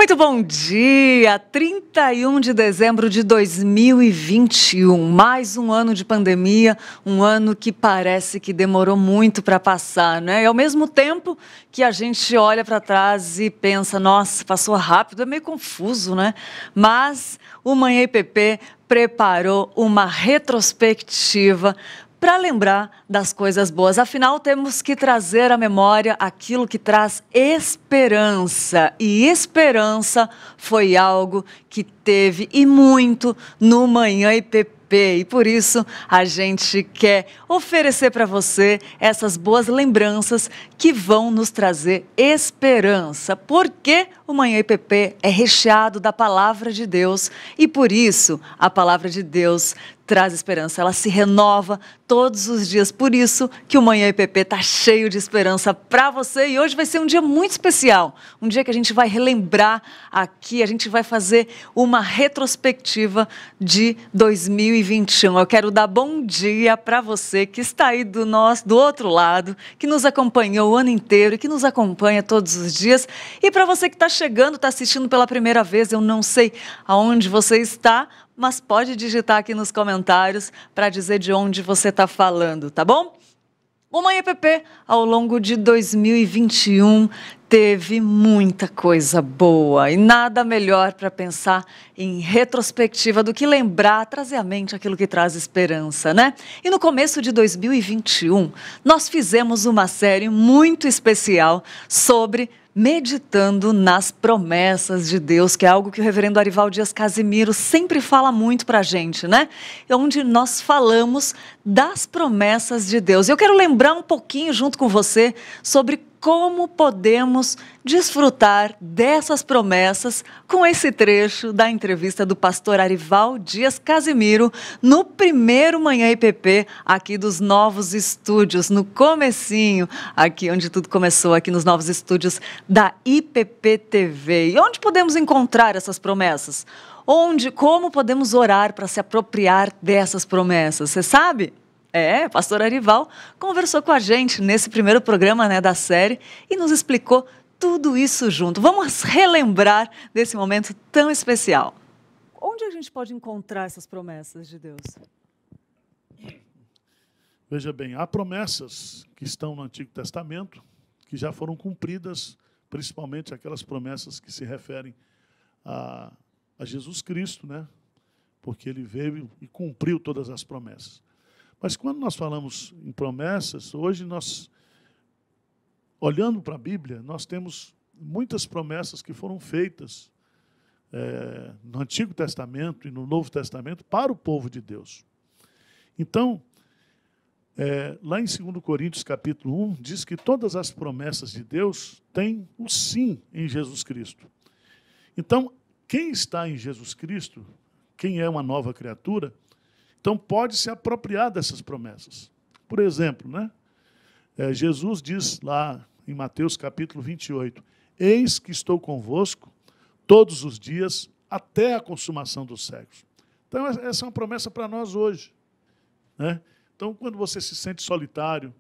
Muito bom dia! 31 de dezembro de 2021, mais um ano de pandemia, um ano que parece que demorou muito para passar, né? E ao mesmo tempo que a gente olha para trás e pensa, nossa, passou rápido, é meio confuso, né? Mas o Manhã IPP preparou uma retrospectiva para lembrar das coisas boas. Afinal, temos que trazer à memória aquilo que traz esperança. E esperança foi algo que teve e muito no Manhã IPP. E por isso a gente quer oferecer para você essas boas lembranças que vão nos trazer esperança. Porque o Manhã IPP é recheado da Palavra de Deus e por isso a Palavra de Deus traz esperança, ela se renova todos os dias. Por isso que o Manhã IPP está cheio de esperança para você e hoje vai ser um dia muito especial, um dia que a gente vai relembrar aqui, a gente vai fazer uma retrospectiva de 2021. Eu quero dar bom dia para você que está aí do outro lado, que nos acompanhou o ano inteiro e que nos acompanha todos os dias. E para você que está chegando, está assistindo pela primeira vez, eu não sei aonde você está, mas pode digitar aqui nos comentários para dizer de onde você está falando, tá bom? O Manhã IPP, ao longo de 2021, teve muita coisa boa e nada melhor para pensar em retrospectiva do que lembrar, trazer à mente aquilo que traz esperança, né? E no começo de 2021, nós fizemos uma série muito especial sobre meditando nas promessas de Deus, que é algo que o reverendo Arival Dias Casimiro sempre fala muito para a gente, né? Onde nós falamos das promessas de Deus. Eu quero lembrar um pouquinho junto com você sobre como podemos desfrutar dessas promessas com esse trecho da entrevista do pastor Arival Dias Casimiro no primeiro Manhã IPP aqui dos novos estúdios, no comecinho, aqui onde tudo começou, aqui nos novos estúdios da IPP TV. E onde podemos encontrar essas promessas? Como podemos orar para se apropriar dessas promessas? Você sabe? Pastor Arival conversou com a gente nesse primeiro programa, né, da série e nos explicou tudo isso junto. Vamos relembrar desse momento tão especial. Onde a gente pode encontrar essas promessas de Deus? Veja bem, há promessas que estão no Antigo Testamento que já foram cumpridas, principalmente aquelas promessas que se referem a Jesus Cristo, né? Porque ele veio e cumpriu todas as promessas. Mas quando nós falamos em promessas, hoje nós, olhando para a Bíblia, nós temos muitas promessas que foram feitas no Antigo Testamento e no Novo Testamento para o povo de Deus. Então, lá em 2 Coríntios capítulo 1, diz que todas as promessas de Deus têm o sim em Jesus Cristo. Então, quem está em Jesus Cristo, quem é uma nova criatura, então pode se apropriar dessas promessas. Por exemplo, né? Jesus diz lá em Mateus capítulo 28, eis que estou convosco todos os dias até a consumação dos séculos. Então essa é uma promessa para nós hoje, né? Então quando você se sente solitário,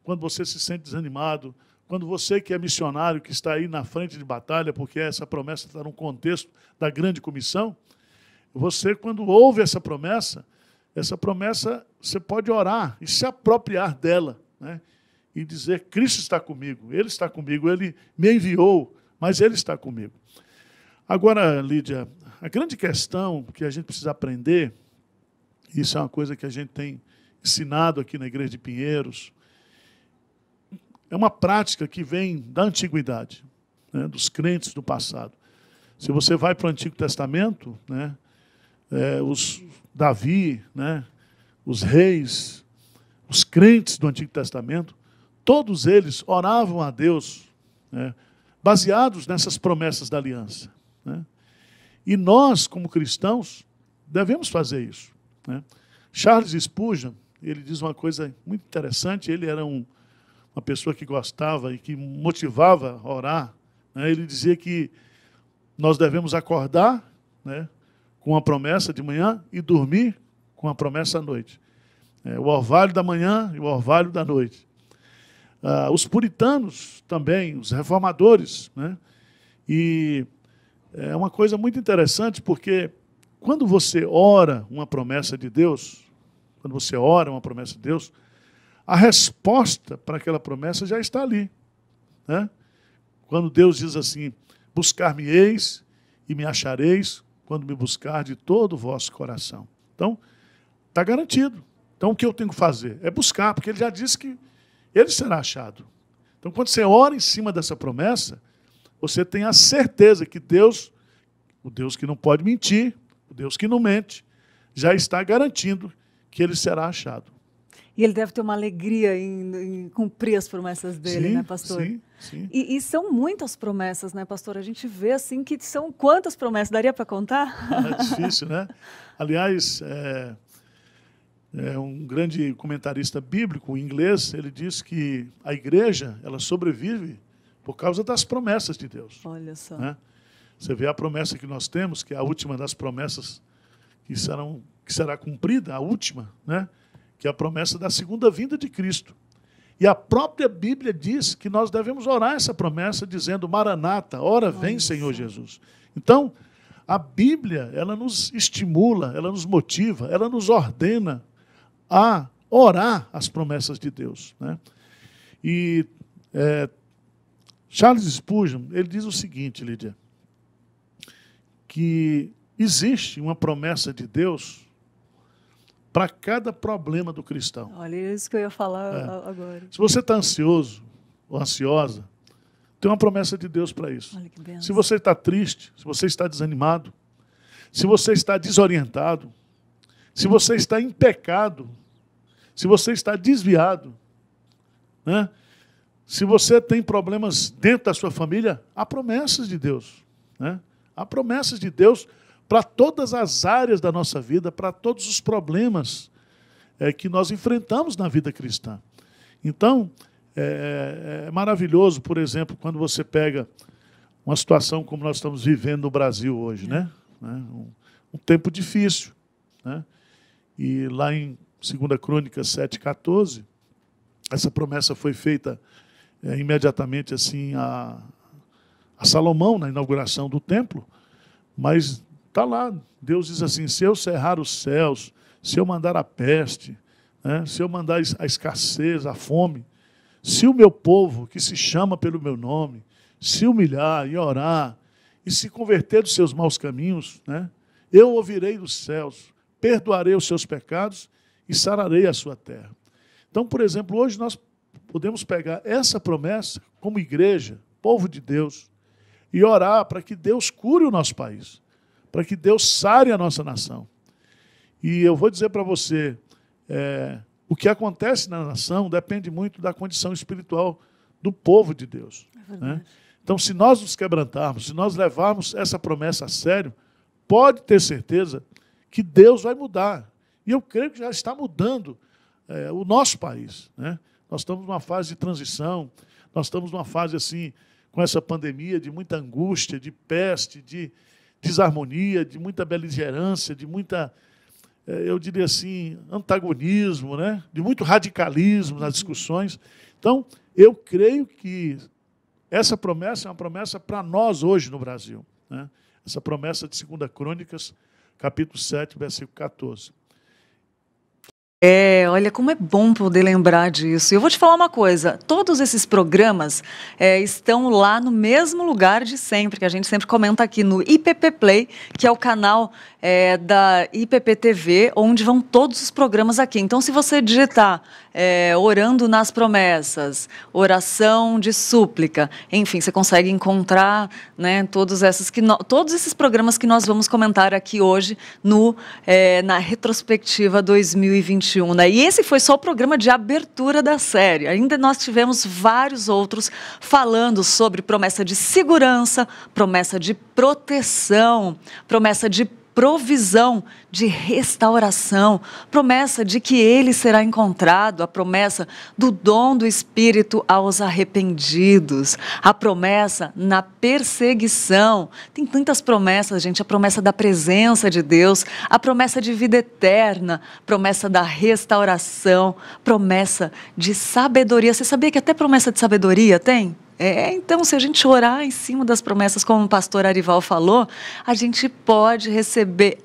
quando você se sente desanimado, quando você que é missionário, que está aí na frente de batalha, porque essa promessa está no contexto da grande comissão, você quando ouve essa promessa você pode orar e se apropriar dela, né? E dizer, Cristo está comigo, Ele me enviou, mas Ele está comigo. Agora, Lídia, a grande questão que a gente precisa aprender, isso é uma coisa que a gente tem ensinado aqui na Igreja de Pinheiros, é uma prática que vem da antiguidade, né, dos crentes do passado. Se você vai para o Antigo Testamento, né, os Davi, né, os reis, os crentes do Antigo Testamento, todos eles oravam a Deus, né, baseados nessas promessas da aliança, né? E nós, como cristãos, devemos fazer isso, né? Charles Spurgeon, ele diz uma coisa muito interessante, ele era uma pessoa que gostava e que motivava a orar, né? Ele dizia que nós devemos acordar, né, com a promessa de manhã e dormir com a promessa à noite. O orvalho da manhã e o orvalho da noite. Os puritanos também, os reformadores, né? E é uma coisa muito interessante, porque quando você ora uma promessa de Deus, a resposta para aquela promessa já está ali, né? Quando Deus diz assim, buscar-me-eis e me achareis, quando me buscar de todo o vosso coração. Então, está garantido. Então, o que eu tenho que fazer? É buscar, porque ele já disse que ele será achado. Então, quando você ora em cima dessa promessa, você tem a certeza que Deus, o Deus que não pode mentir, o Deus que não mente, já está garantindo que ele será achado. E ele deve ter uma alegria em cumprir as promessas dele, sim, né, pastor? Sim, sim. E são muitas promessas, né, pastor? A gente vê assim que são quantas promessas? Daria para contar? É difícil, né? Aliás, um grande comentarista bíblico, em inglês, ele diz que a igreja, ela sobrevive por causa das promessas de Deus. Olha só. Né? Você vê a promessa que nós temos, que é a última das promessas que será cumprida, a última, né? Que é a promessa da segunda vinda de Cristo. E a própria Bíblia diz que nós devemos orar essa promessa, dizendo, Maranata, ora vem, Senhor Jesus. Então, a Bíblia, ela nos estimula, ela nos motiva, ela nos ordena a orar as promessas de Deus. Né? E Charles Spurgeon, ele diz o seguinte, Lídia, que existe uma promessa de Deus para cada problema do cristão. Olha, é isso que eu ia falar agora. Se você está ansioso ou ansiosa, tem uma promessa de Deus para isso. Olha que benção. Se você está triste, se você está desanimado, se você está desorientado, se você está em pecado, se você está desviado, né? Se você tem problemas dentro da sua família, há promessas de Deus. Né? Há promessas de Deus para todas as áreas da nossa vida, para todos os problemas que nós enfrentamos na vida cristã. Então, é maravilhoso, por exemplo, quando você pega uma situação como nós estamos vivendo no Brasil hoje, né? Um tempo difícil. Né? E lá em 2 Crônicas 7,14, essa promessa foi feita imediatamente assim a Salomão, na inauguração do templo, mas está lá, Deus diz assim, se eu cerrar os céus, se eu mandar a peste, né, se eu mandar a escassez, a fome, se o meu povo, que se chama pelo meu nome, se humilhar e orar, e se converter dos seus maus caminhos, né, eu ouvirei dos céus, perdoarei os seus pecados e sararei a sua terra. Então, por exemplo, hoje nós podemos pegar essa promessa como igreja, povo de Deus, e orar para que Deus cure o nosso país, para que Deus sare a nossa nação. E eu vou dizer para você, o que acontece na nação depende muito da condição espiritual do povo de Deus. Né? Então, se nós nos quebrantarmos, se nós levarmos essa promessa a sério, pode ter certeza que Deus vai mudar. E eu creio que já está mudando o nosso país. Né? Nós estamos numa fase de transição, nós estamos numa fase assim, com essa pandemia, de muita angústia, de peste, de desarmonia, de muita beligerância, de muita, eu diria assim, antagonismo, né? De muito radicalismo nas discussões. Então, eu creio que essa promessa é uma promessa para nós hoje no Brasil. Né? Essa promessa de 2 Crônicas, capítulo 7, versículo 14. Olha como é bom poder lembrar disso. E eu vou te falar uma coisa, todos esses programas estão lá no mesmo lugar de sempre, que a gente sempre comenta aqui no IPP Play, que é o canal da IPP TV, onde vão todos os programas aqui. Então, se você digitar Orando nas Promessas, Oração de Súplica, enfim, você consegue encontrar, né, todos esses programas que nós vamos comentar aqui hoje na retrospectiva 2021. Né? E esse foi só o programa de abertura da série. Ainda nós tivemos vários outros falando sobre promessa de segurança, promessa de proteção, promessa de provisão, de restauração, promessa de que ele será encontrado, a promessa do dom do Espírito aos arrependidos, a promessa na perseguição. Tem tantas promessas, gente, a promessa da presença de Deus, a promessa de vida eterna, promessa da restauração, promessa de sabedoria. Você sabia que até promessa de sabedoria tem? Então, se a gente orar em cima das promessas, como o pastor Arival falou, a gente pode receber.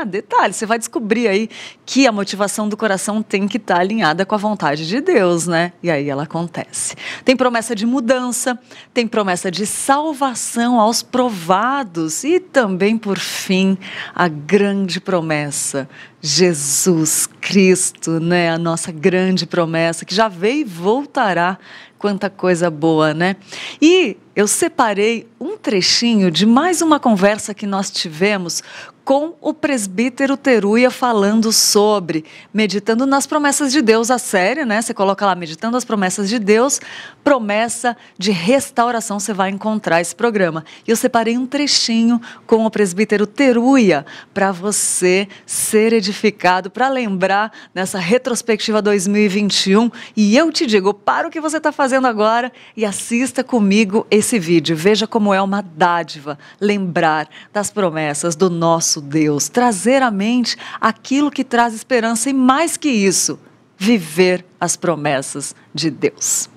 Detalhe, você vai descobrir aí que a motivação do coração tem que estar alinhada com a vontade de Deus, né? E aí ela acontece. Tem promessa de mudança, tem promessa de salvação aos provados e também, por fim, a grande promessa, Jesus Cristo, né? A nossa grande promessa, que já veio e voltará. Quanta coisa boa, né? E eu separei um trechinho de mais uma conversa que nós tivemos com o presbítero Teruya falando sobre meditando nas promessas de Deus, a série, né? Você coloca lá, meditando as promessas de Deus, promessa de restauração, você vai encontrar esse programa. E eu separei um trechinho com o presbítero Teruya para você ser edificado, para lembrar nessa retrospectiva 2021. E eu te digo, para o que você está fazendo agora e assista comigo esse vídeo. Veja como é uma dádiva lembrar das promessas do nosso Deus, trazer à mente aquilo que traz esperança e, mais que isso, viver as promessas de Deus.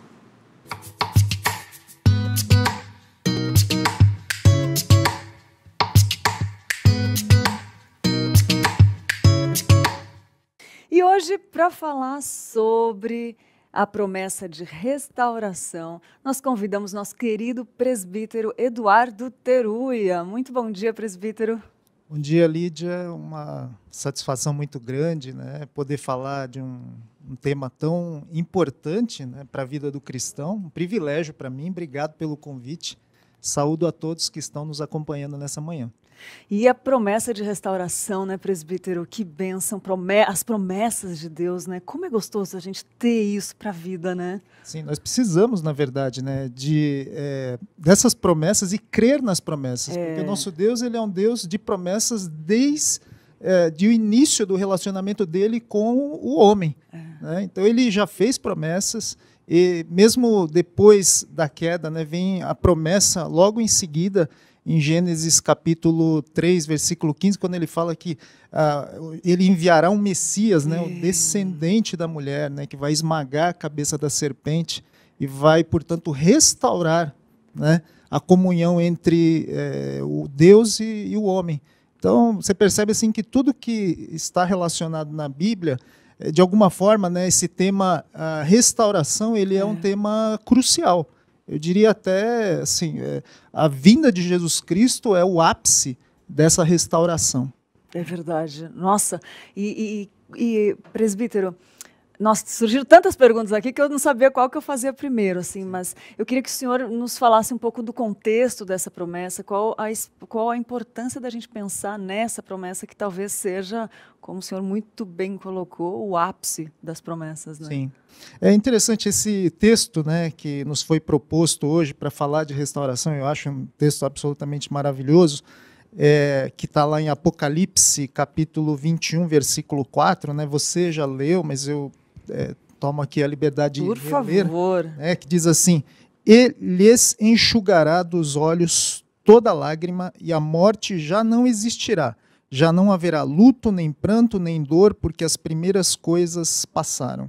E hoje, para falar sobre a promessa de restauração, nós convidamos nosso querido presbítero Eduardo Teruya. Muito bom dia, presbítero. Bom dia, Lídia. Uma satisfação muito grande, né? Poder falar de um tema tão importante, né, para a vida do cristão. Um privilégio para mim. Obrigado pelo convite. Saúdo a todos que estão nos acompanhando nessa manhã. E a promessa de restauração, né, presbítero? Que bênção, as promessas de Deus, né? Como é gostoso a gente ter isso para a vida, né? Sim, nós precisamos, na verdade, né, dessas promessas e crer nas promessas. Porque o nosso Deus, ele é um Deus de promessas desde o início do relacionamento dele com o homem. Né? Então, ele já fez promessas e mesmo depois da queda, né, vem a promessa logo em seguida, em Gênesis capítulo 3, versículo 15, quando ele fala que ele enviará um Messias, né, o descendente da mulher, né, que vai esmagar a cabeça da serpente e vai, portanto, restaurar, né, a comunhão entre o Deus e o homem. Então, você percebe assim que tudo que está relacionado na Bíblia, de alguma forma, né, esse tema, a restauração, ele é um tema crucial. Eu diria até, assim, a vinda de Jesus Cristo é o ápice dessa restauração. É verdade. Nossa, e presbítero, nossa, surgiram tantas perguntas aqui que eu não sabia qual que eu fazia primeiro, assim, mas eu queria que o senhor nos falasse um pouco do contexto dessa promessa, qual a importância da gente pensar nessa promessa que talvez seja, como o senhor muito bem colocou, o ápice das promessas, né? Sim. É interessante esse texto, né, que nos foi proposto hoje para falar de restauração. Eu acho um texto absolutamente maravilhoso, que está lá em Apocalipse, capítulo 21, versículo 4. Né? Você já leu, mas eu tomo aqui a liberdade de reler. Por favor. Né, que diz assim: "E lhes enxugará dos olhos toda lágrima, e a morte já não existirá. Já não haverá luto, nem pranto, nem dor, porque as primeiras coisas passaram."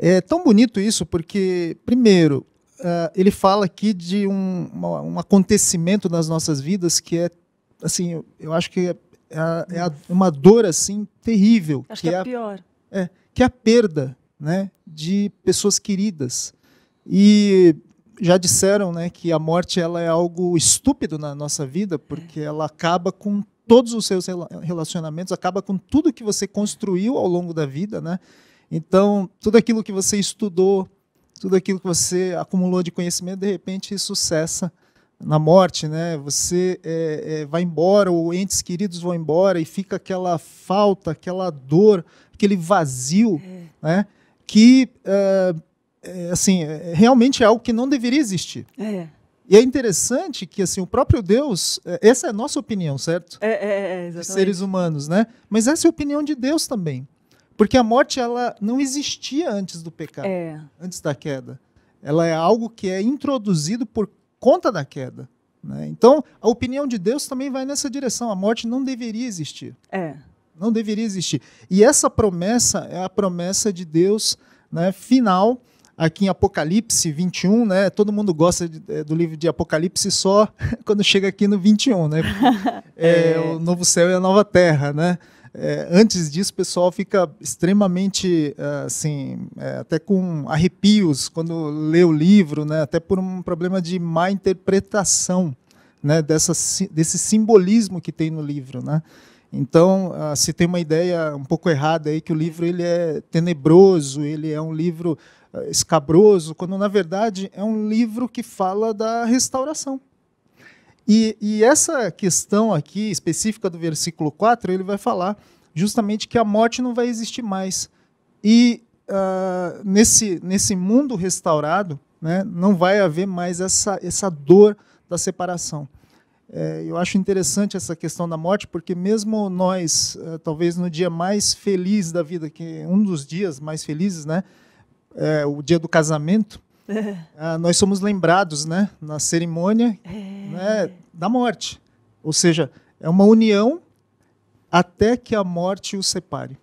É tão bonito isso porque, primeiro, ele fala aqui de um acontecimento nas nossas vidas que é, assim, eu acho que é uma dor assim terrível. Acho que é a pior. Que é a perda, né, de pessoas queridas. E já disseram, né, que a morte ela é algo estúpido na nossa vida, porque ela acaba com todos os seus relacionamentos, acaba com tudo que você construiu ao longo da vida, né? Então, tudo aquilo que você estudou, tudo aquilo que você acumulou de conhecimento, de repente isso cessa na morte, né? Você vai embora, ou entes queridos vão embora, e fica aquela falta, aquela dor, aquele vazio, né? Que assim, realmente é algo que não deveria existir. E é interessante que assim, o próprio Deus, essa é a nossa opinião, certo? Exatamente. De seres humanos, né? Mas essa é a opinião de Deus também. Porque a morte ela não existia antes do pecado, antes da queda. Ela é algo que é introduzido por conta da queda. Né? Então, a opinião de Deus também vai nessa direção. A morte não deveria existir. Não deveria existir. E essa promessa é a promessa de Deus, né, final, aqui em Apocalipse 21, né? Todo mundo gosta do livro de Apocalipse só quando chega aqui no 21, né? O novo céu e a nova terra, né? Antes disso, o pessoal fica extremamente, assim, até com arrepios quando lê o livro, né? Até por um problema de má interpretação, né? Desse simbolismo que tem no livro, né? Então, se tem uma ideia um pouco errada aí que o livro ele é tenebroso, ele é um livro escabroso, quando na verdade é um livro que fala da restauração. E essa questão aqui específica do versículo 4, ele vai falar justamente que a morte não vai existir mais. E nesse mundo restaurado, né, não vai haver mais essa dor da separação. Eu acho interessante essa questão da morte, porque mesmo nós, talvez no dia mais feliz da vida, que um dos dias mais felizes, né, o dia do casamento, nós somos lembrados, né, na cerimônia, né, da morte. Ou seja, é uma união até que a morte os separe.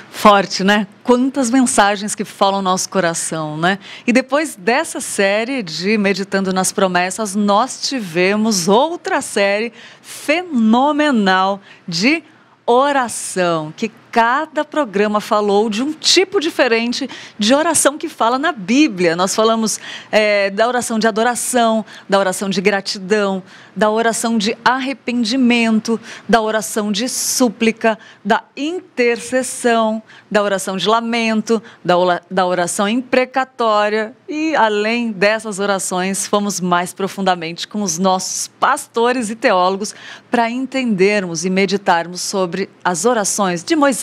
Forte, né? Quantas mensagens que falam no nosso coração, né? E depois dessa série de Meditando nas Promessas, nós tivemos outra série fenomenal de oração, que cada programa falou de um tipo diferente de oração que fala na Bíblia. Nós falamos da oração de adoração, da oração de gratidão, da oração de arrependimento, da oração de súplica, da intercessão, da oração de lamento, da oração imprecatória. E, além dessas orações, fomos mais profundamente com os nossos pastores e teólogos para entendermos e meditarmos sobre as orações de Moisés,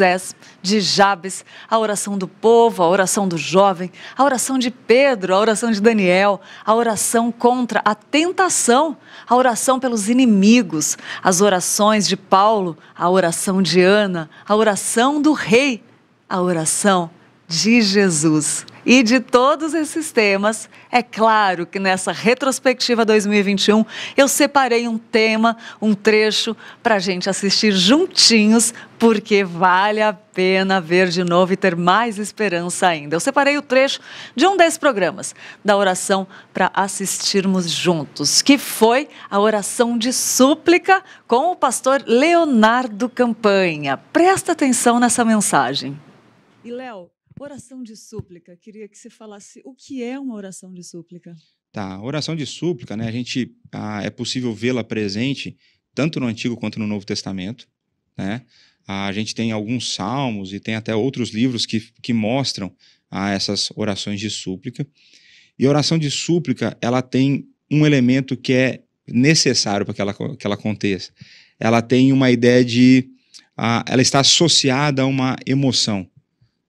de Jabes, a oração do povo, a oração do jovem, a oração de Pedro, a oração de Daniel, a oração contra a tentação, a oração pelos inimigos, as orações de Paulo, a oração de Ana, a oração do rei, a oração de Jesus. E de todos esses temas, é claro que nessa retrospectiva 2021, eu separei um tema, um trecho para a gente assistir juntinhos, porque vale a pena ver de novo e ter mais esperança ainda. Eu separei o trecho de um desses programas, da oração para assistirmos juntos, que foi a oração de súplica com o pastor Leonardo Campanha. Presta atenção nessa mensagem. E Léo, oração de súplica, queria que você falasse o que é uma oração de súplica. Tá, oração de súplica, né, é possível vê-la presente tanto no Antigo quanto no Novo Testamento, né? A gente tem alguns salmos e tem até outros livros que mostram essas orações de súplica. E a oração de súplica, ela tem um elemento que é necessário para que ela aconteça. Ela tem uma ideia ela está associada a uma emoção,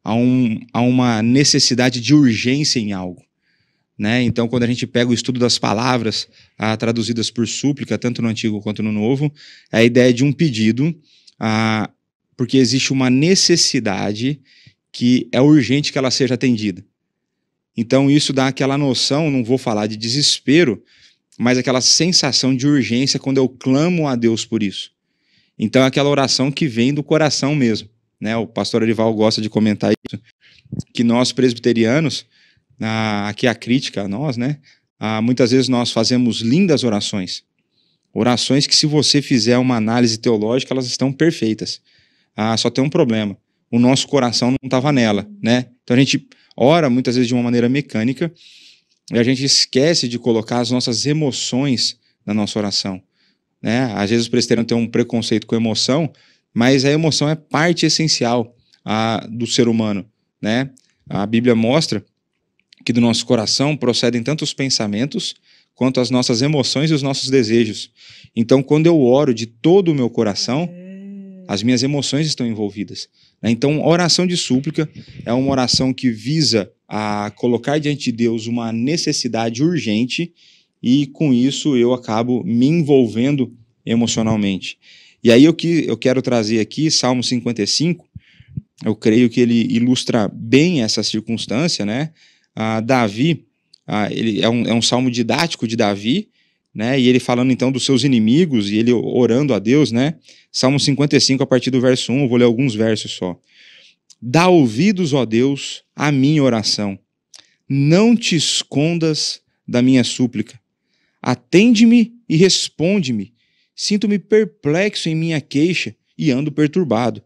a uma necessidade de urgência em algo, né? Então, quando a gente pega o estudo das palavras traduzidas por súplica, tanto no Antigo quanto no Novo, é a ideia de um pedido, porque existe uma necessidade que é urgente que ela seja atendida. Então, isso dá aquela noção, não vou falar de desespero, mas aquela sensação de urgência quando eu clamo a Deus por isso. Então, é aquela oração que vem do coração mesmo, né? O pastor Arival gosta de comentar isso, que nós presbiterianos, aqui a crítica a nós, né? Muitas vezes nós fazemos lindas orações que, se você fizer uma análise teológica, elas estão perfeitas. Só tem um problema: o nosso coração não estava nela, né? Então a gente ora muitas vezes de uma maneira mecânica e a gente esquece de colocar as nossas emoções na nossa oração, né? Às vezes os presbiterianos têm um preconceito com emoção, mas a emoção é parte essencial do ser humano, né? A Bíblia mostra que do nosso coração procedem tanto os pensamentos quanto as nossas emoções e os nossos desejos. Então, quando eu oro de todo o meu coração, as minhas emoções estão envolvidas, né? Então, a oração de súplica é uma oração que visa a colocar diante de Deus uma necessidade urgente e, com isso, eu acabo me envolvendo emocionalmente. E aí eu quero trazer aqui Salmo 55, eu creio que ele ilustra bem essa circunstância, né? Davi, ele é um salmo didático de Davi, né? E ele falando então dos seus inimigos e ele orando a Deus, né? Salmo 55, a partir do verso 1, eu vou ler alguns versos só. Dá ouvidos, ó Deus, à minha oração, não te escondas da minha súplica. Atende-me e responde-me. Sinto-me perplexo em minha queixa e ando perturbado,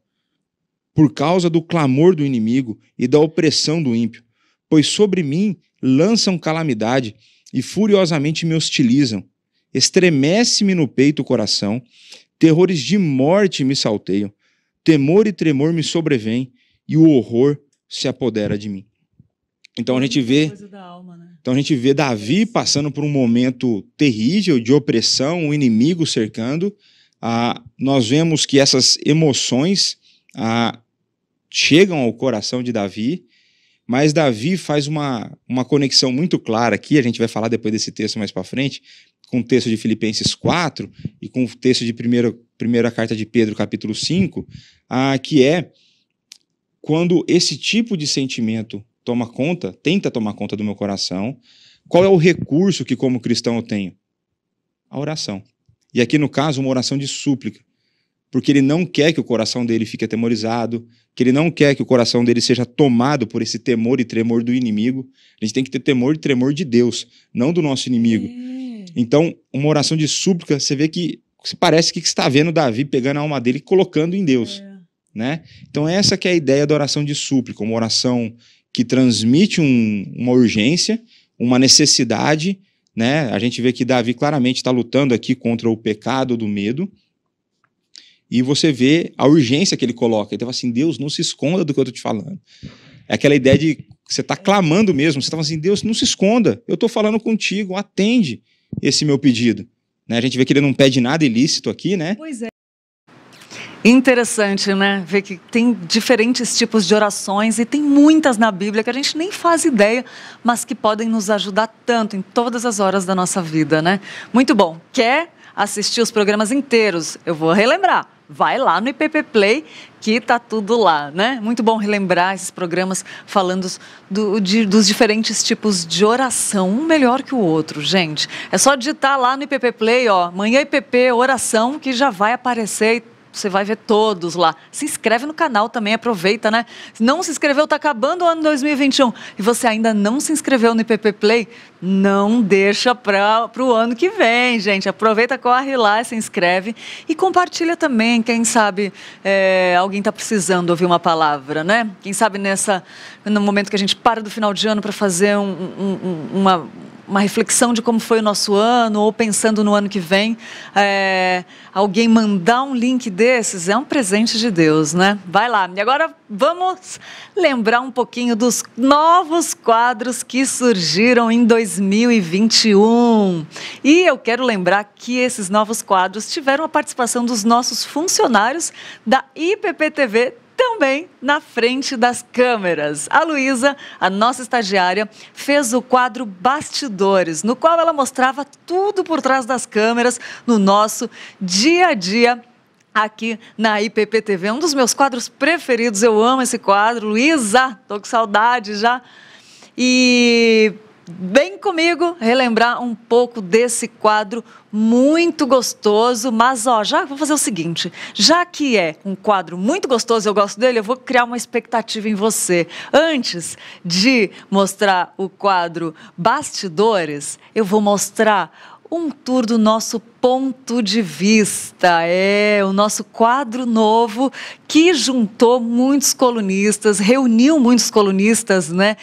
por causa do clamor do inimigo e da opressão do ímpio, pois sobre mim lançam calamidade e furiosamente me hostilizam. Estremece-me no peito o coração, terrores de morte me salteiam, temor e tremor me sobrevêm e o horror se apodera de mim. Então a gente vê Davi passando por um momento terrível de opressão, o inimigo cercando. Nós vemos que essas emoções chegam ao coração de Davi, mas Davi faz uma conexão muito clara aqui, a gente vai falar depois desse texto mais para frente, com o texto de Filipenses 4 e com o texto de primeira carta de Pedro, capítulo 5, que é quando esse tipo de sentimento tenta tomar conta do meu coração. Qual é o recurso que como cristão eu tenho? A oração. E aqui no caso uma oração de súplica, porque ele não quer que o coração dele fique atemorizado, que ele não quer que o coração dele seja tomado por esse temor e tremor do inimigo. A gente tem que ter temor e tremor de Deus, não do nosso inimigo. Então, uma oração de súplica, você vê que parece que está vendo Davi pegando a alma dele e colocando em Deus. Né? Então, essa que é a ideia da oração de súplica, uma oração que transmite uma urgência, uma necessidade, né? A gente vê que Davi claramente está lutando aqui contra o pecado do medo, e você vê a urgência que ele coloca. Ele fala assim, Deus, não se esconda do que eu estou te falando. É aquela ideia de que você está clamando mesmo, você está falando assim, Deus, não se esconda, eu estou falando contigo, atende esse meu pedido. Né? A gente vê que ele não pede nada ilícito aqui, né? Pois é. Interessante, né? Ver que tem diferentes tipos de orações e tem muitas na Bíblia que a gente nem faz ideia, mas que podem nos ajudar tanto em todas as horas da nossa vida, né? Muito bom. Quer assistir os programas inteiros? Eu vou relembrar. Vai lá no IPP Play, que tá tudo lá, né? Muito bom relembrar esses programas falando dos diferentes tipos de oração, um melhor que o outro, gente. É só digitar lá no IPP Play, ó, Manhã IPP Oração, que já vai aparecer e você vai ver todos lá. Se inscreve no canal também, aproveita, né? Se não se inscreveu, tá acabando o ano 2021 e você ainda não se inscreveu no IPP Play, não deixa para o ano que vem, gente. Aproveita, corre lá, se inscreve e compartilha também. Quem sabe alguém está precisando ouvir uma palavra, né? Quem sabe no momento que a gente para do final de ano para fazer uma reflexão de como foi o nosso ano, ou pensando no ano que vem, alguém mandar um link desses é um presente de Deus, né? Vai lá. E agora vamos lembrar um pouquinho dos novos quadros que surgiram em 2021. E eu quero lembrar que esses novos quadros tiveram a participação dos nossos funcionários da IPP-TV, também na frente das câmeras. A Luísa, a nossa estagiária, fez o quadro Bastidores, no qual ela mostrava tudo por trás das câmeras no nosso dia a dia aqui na IPP-TV. Um dos meus quadros preferidos, eu amo esse quadro. Luísa, tô com saudade já. E vem comigo relembrar um pouco desse quadro muito gostoso, mas já vou fazer o seguinte, já que é um quadro muito gostoso, eu gosto dele, eu vou criar uma expectativa em você. Antes de mostrar o quadro Bastidores, eu vou mostrar um tour do nosso ponto de vista, o nosso quadro novo que juntou muitos colunistas, reuniu muitos colunistas, né?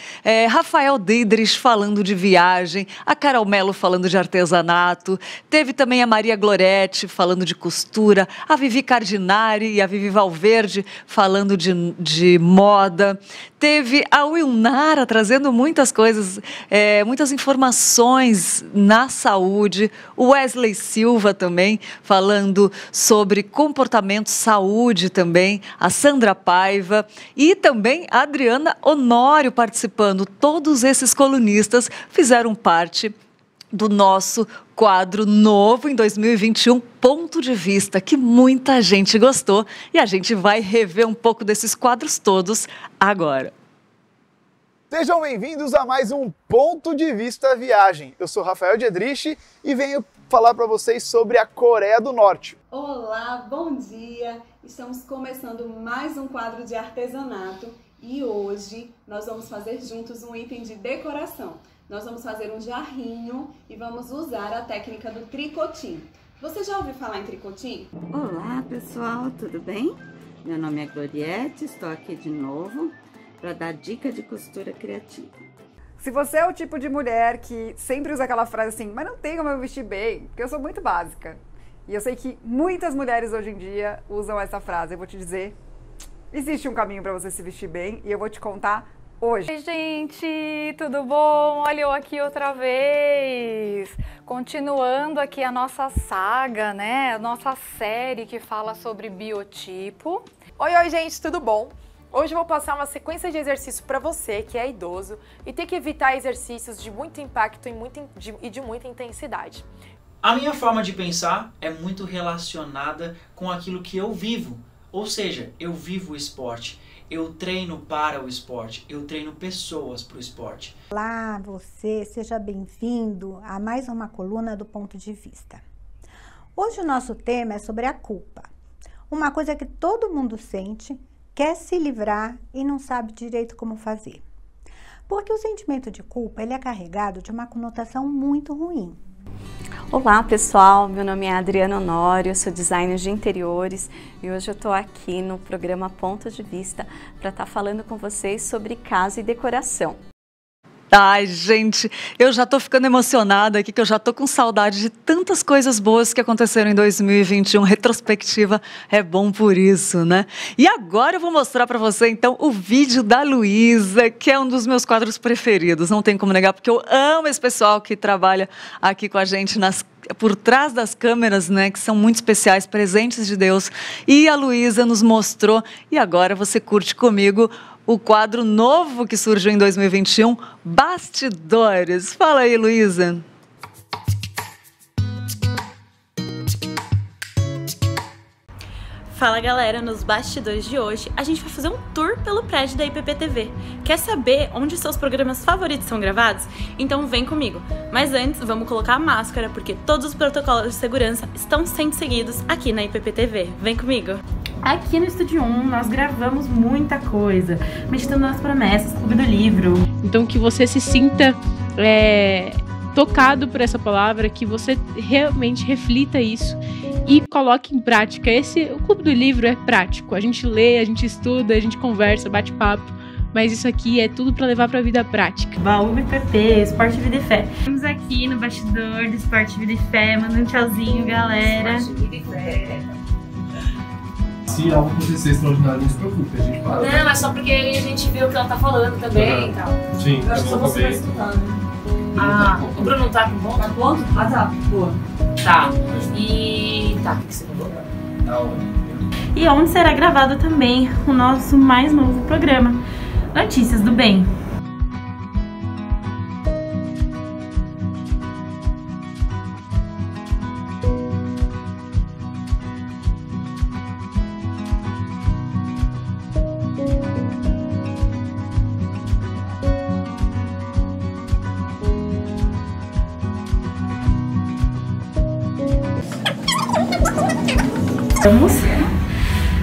Rafael Didrich falando de viagem, a Carol Mello falando de artesanato, teve também a Maria Gloretti falando de costura, a Vivi Cardinari e a Vivi Valverde falando de moda, teve a Wilnara trazendo muitas coisas, muitas informações na saúde, o Wesley Silva também falando sobre comportamento, saúde também, a Sandra Paiva e também a Adriana Honório participando. Todos esses colunistas fizeram parte do nosso quadro novo em 2021, Ponto de Vista, que muita gente gostou e a gente vai rever um pouco desses quadros todos agora. Sejam bem-vindos a mais um Ponto de Vista Viagem. Eu sou Rafael Didrich e venho falar para vocês sobre a Coreia do Norte. Olá, bom dia! Estamos começando mais um quadro de artesanato E hoje nós vamos fazer juntos um item de decoração. Nós vamos fazer um jarrinho e vamos usar a técnica do tricotinho. Você já ouviu falar em tricotinho? Olá pessoal, tudo bem? Meu nome é Gloriette, estou aqui de novo para dar dica de costura criativa. Se você é o tipo de mulher que sempre usa aquela frase assim, mas não tem como eu vestir bem, porque eu sou muito básica. E eu sei que muitas mulheres hoje em dia usam essa frase. Eu vou te dizer, existe um caminho para você se vestir bem e eu vou te contar hoje. Oi, gente, tudo bom? Olha eu aqui outra vez. Continuando aqui a nossa saga, né? A nossa série que fala sobre biotipo. Oi, gente, tudo bom? Hoje eu vou passar uma sequência de exercícios para você que é idoso e tem que evitar exercícios de muito impacto e de muita intensidade. A minha forma de pensar é muito relacionada com aquilo que eu vivo, ou seja, eu vivo o esporte, eu treino para o esporte, eu treino pessoas para o esporte. Olá, você, seja bem-vindo a mais uma coluna do Ponto de Vista. Hoje o nosso tema é sobre a culpa, uma coisa que todo mundo sente, quer se livrar e não sabe direito como fazer. Porque o sentimento de culpa ele é carregado de uma conotação muito ruim. Olá pessoal, meu nome é Adriana Honório, sou designer de interiores e hoje eu estou aqui no programa Ponto de Vista para estar falando com vocês sobre casa e decoração. Ai, gente, eu já tô ficando emocionada aqui, que eu já tô com saudade de tantas coisas boas que aconteceram em 2021. Retrospectiva é bom por isso, né? E agora eu vou mostrar para você, então, o vídeo da Luísa, que é um dos meus quadros preferidos. Não tem como negar, porque eu amo esse pessoal que trabalha aqui com a gente por trás das câmeras, né, que são muito especiais, presentes de Deus. E a Luísa nos mostrou, e agora você curte comigo o quadro novo que surgiu em 2021, Bastidores. Fala aí, Luísa. Fala galera, nos bastidores de hoje a gente vai fazer um tour pelo prédio da IPPTV. Quer saber onde seus programas favoritos são gravados? Então vem comigo. Mas antes vamos colocar a máscara porque todos os protocolos de segurança estão sendo seguidos aqui na IPPTV. Vem comigo! Aqui no Estúdio 1 nós gravamos muita coisa, meditando nas promessas, Clube do Livro. Então que você se sinta tocado por essa palavra, que você realmente reflita isso e coloque em prática. O Clube do Livro é prático, a gente lê, a gente estuda, a gente conversa, bate papo, mas isso aqui é tudo para levar para a vida prática. Baú IPP, Esporte, Vida e Fé. Estamos aqui no bastidor do Esporte, Vida e Fé, mandando um tchauzinho, galera. Esporte, Vida e Fé. Se algo acontecer extraordinário, não se preocupe, a gente para. Não, é só porque a gente viu o que ela tá falando também e tal. Sim, eu acho que só você vai escutar, né? Ah, o Bruno tá com ponto? Tá com ponto? Ah, tá. Boa. Tá. E... tá, o que você falou? E onde será gravado também o nosso mais novo programa, Notícias do Bem. Estamos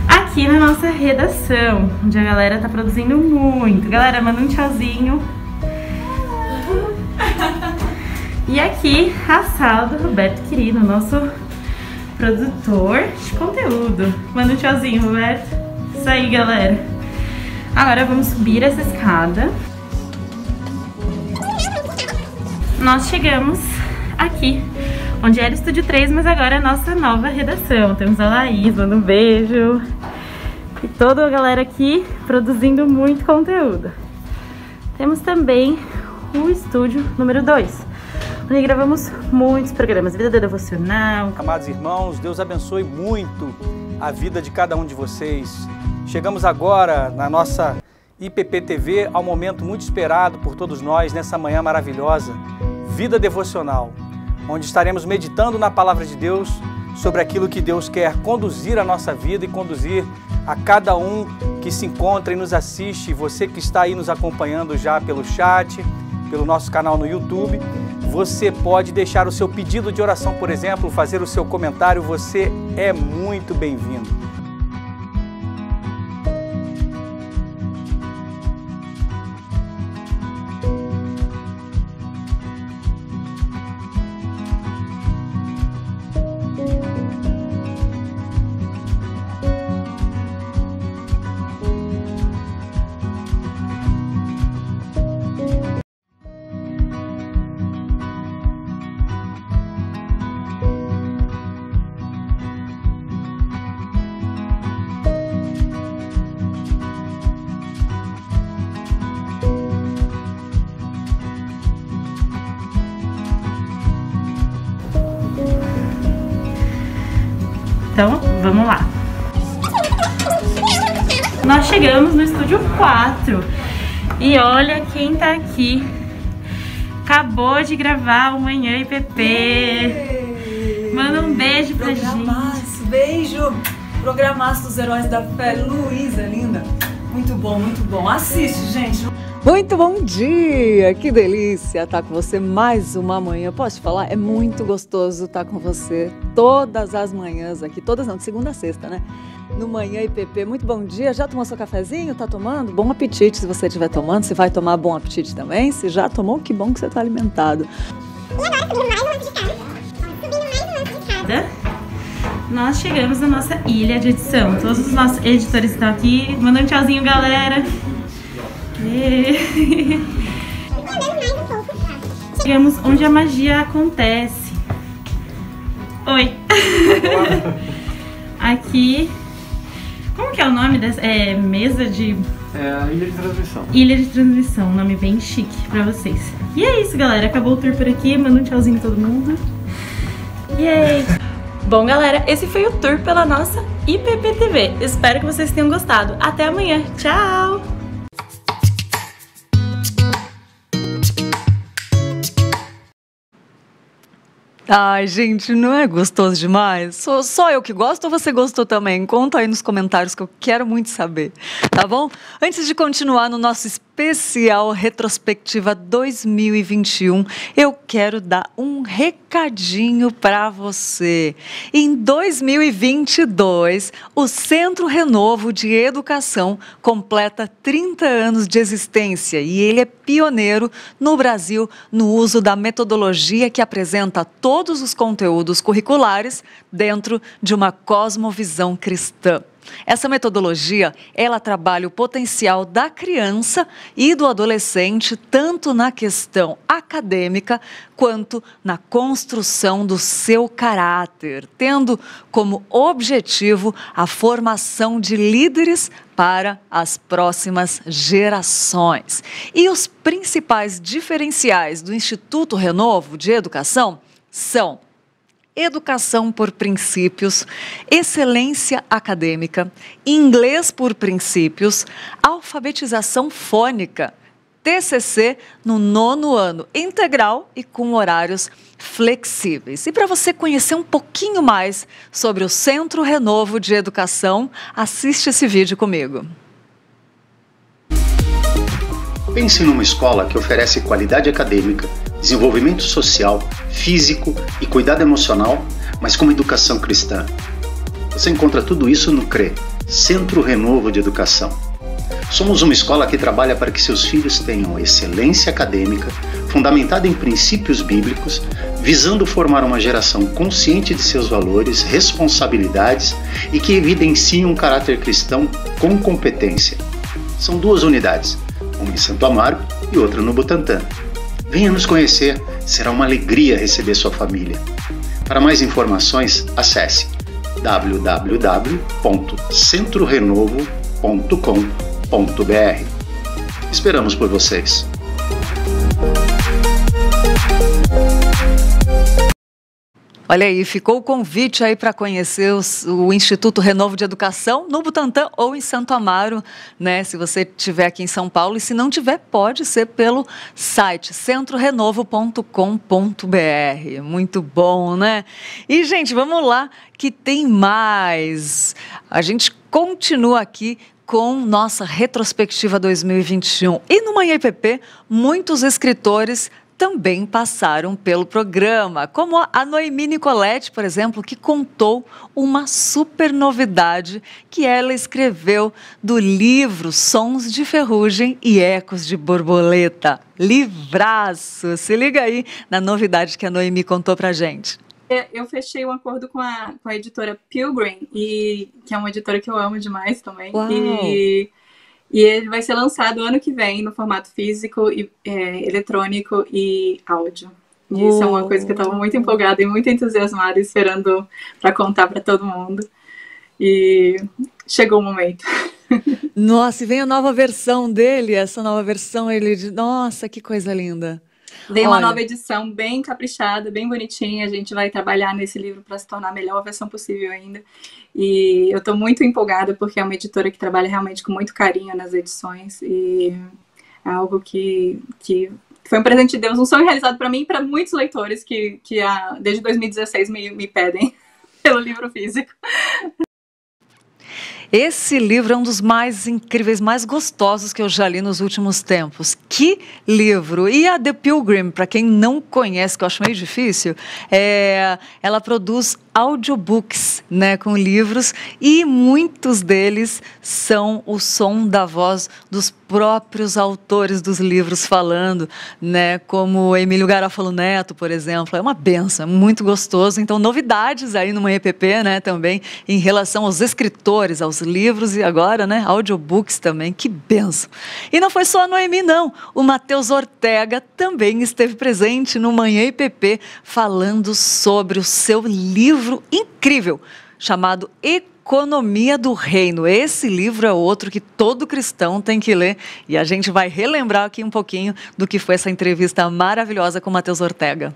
aqui na nossa redação, onde a galera tá produzindo muito. Galera, manda um tchauzinho. E aqui a sala do Roberto Querido, nosso produtor de conteúdo. Manda um tchauzinho, Roberto. Isso aí, galera. Agora vamos subir essa escada. Nós chegamos aqui, onde era o Estúdio 3, mas agora é a nossa nova redação. Temos a Laís, manda um beijo. E toda a galera aqui produzindo muito conteúdo. Temos também o Estúdio número 2, onde gravamos muitos programas, Vida Devocional. Amados irmãos, Deus abençoe muito a vida de cada um de vocês. Chegamos agora na nossa IPPTV ao momento muito esperado por todos nós nessa manhã maravilhosa, Vida Devocional, onde estaremos meditando na Palavra de Deus sobre aquilo que Deus quer conduzir a nossa vida e conduzir a cada um que se encontra e nos assiste. Você que está aí nos acompanhando já pelo chat, pelo nosso canal no YouTube, você pode deixar o seu pedido de oração, por exemplo, fazer o seu comentário, você é muito bem-vindo. Então, vamos lá. Nós chegamos no estúdio 4 e olha quem tá aqui. Acabou de gravar o Manhã IPP. Manda um beijo pra gente. Beijo. Programaço dos Heróis da Fé. Luísa, linda. Muito bom, muito bom. Assiste, gente. Muito bom dia, que delícia estar com você mais uma manhã. Posso te falar? É muito gostoso estar com você todas as manhãs aqui, todas não, de segunda a sexta, né? No Manhã IPP. Muito bom dia. Já tomou seu cafezinho? Tá tomando? Bom apetite se você estiver tomando. Se vai tomar, bom apetite também. Se já tomou, que bom que você está alimentado. E agora, subindo mais um lance de casa. Nós chegamos na nossa ilha de edição. Todos os nossos editores estão aqui. Manda um tchauzinho, galera. Chegamos onde a magia acontece. Oi. Aqui. Como que é o nome dessa? É mesa de... É a ilha de transmissão. Ilha de transmissão, nome bem chique pra vocês. E é isso, galera. Acabou o tour por aqui. Manda um tchauzinho em todo mundo. Yay! Bom, galera, esse foi o tour pela nossa IPP-TV. Espero que vocês tenham gostado. Até amanhã. Tchau! Ai, gente, não é gostoso demais? Só eu que gosto ou você gostou também? Conta aí nos comentários que eu quero muito saber, tá bom? Antes de continuar no nosso especial Retrospectiva 2021, eu quero dar um recadinho para você. Em 2022, o Centro Renovo de Educação completa 30 anos de existência e ele é pioneiro no Brasil no uso da metodologia que apresenta todos os conteúdos curriculares dentro de uma cosmovisão cristã. Essa metodologia, ela trabalha o potencial da criança e do adolescente tanto na questão acadêmica quanto na construção do seu caráter, tendo como objetivo a formação de líderes para as próximas gerações. E os principais diferenciais do Instituto Renovo de Educação são educação por princípios, excelência acadêmica, inglês por princípios, alfabetização fônica, TCC no 9º ano integral e com horários flexíveis. E para você conhecer um pouquinho mais sobre o Centro Renovo de Educação, assiste esse vídeo comigo. Pense numa escola que oferece qualidade acadêmica, desenvolvimento social, físico e cuidado emocional, mas com educação cristã. Você encontra tudo isso no CRE, Centro Renovo de Educação. Somos uma escola que trabalha para que seus filhos tenham excelência acadêmica, fundamentada em princípios bíblicos, visando formar uma geração consciente de seus valores, responsabilidades e que evidencie um caráter cristão com competência. São 2 unidades, uma em Santo Amaro e outra no Butantã. Venha nos conhecer, será uma alegria receber sua família. Para mais informações, acesse www.centrorenovo.com.br. Esperamos por vocês! Olha aí, ficou o convite aí para conhecer o Instituto Renovo de Educação no Butantã ou em Santo Amaro, né? Se você estiver aqui em São Paulo e se não tiver, pode ser pelo site centrorenovo.com.br. Muito bom, né? E, gente, vamos lá que tem mais. A gente continua aqui com nossa retrospectiva 2021. E no Manhã IPP, muitos escritores também passaram pelo programa, como a Noemi Nicoletti, por exemplo, que contou uma super novidade que ela escreveu do livro Sons de Ferrugem e Ecos de Borboleta. Livraço! Se liga aí na novidade que a Noemi contou pra gente. Eu fechei um acordo com a editora Pilgrim, que é uma editora que eu amo demais também. Uau. E ele vai ser lançado ano que vem no formato físico, eletrônico e áudio. E isso é uma coisa que eu estava muito empolgada e muito entusiasmada, esperando para contar para todo mundo. E chegou o momento. Nossa, e vem a nova versão dele, essa nova versão, nossa, que coisa linda. Veio uma nova edição bem caprichada, bem bonitinha. A gente vai trabalhar nesse livro para se tornar a melhor versão possível ainda. E eu estou muito empolgada porque é uma editora que trabalha realmente com muito carinho nas edições. E é algo que foi um presente de Deus, um sonho realizado para mim e para muitos leitores que desde 2016 me pedem pelo livro físico. Esse livro é um dos mais incríveis, mais gostosos que eu já li nos últimos tempos. Que livro! E a The Pilgrim, para quem não conhece, que eu acho meio difícil, ela produz audiobooks, né, com livros, e muitos deles são o som da voz dos próprios autores dos livros falando, né, como Emílio Garofalo Neto, por exemplo. É uma benção, é muito gostoso. Então, novidades aí no Manhã EPP, né, também, em relação aos escritores, aos livros e agora, né, audiobooks também. Que benção! E não foi só a Noemi, não. O Matheus Ortega também esteve presente no Manhã EPP falando sobre o seu livro incrível, chamado Economia do Reino. Esse livro é outro que todo cristão tem que ler e a gente vai relembrar aqui um pouquinho do que foi essa entrevista maravilhosa com o Matheus Ortega.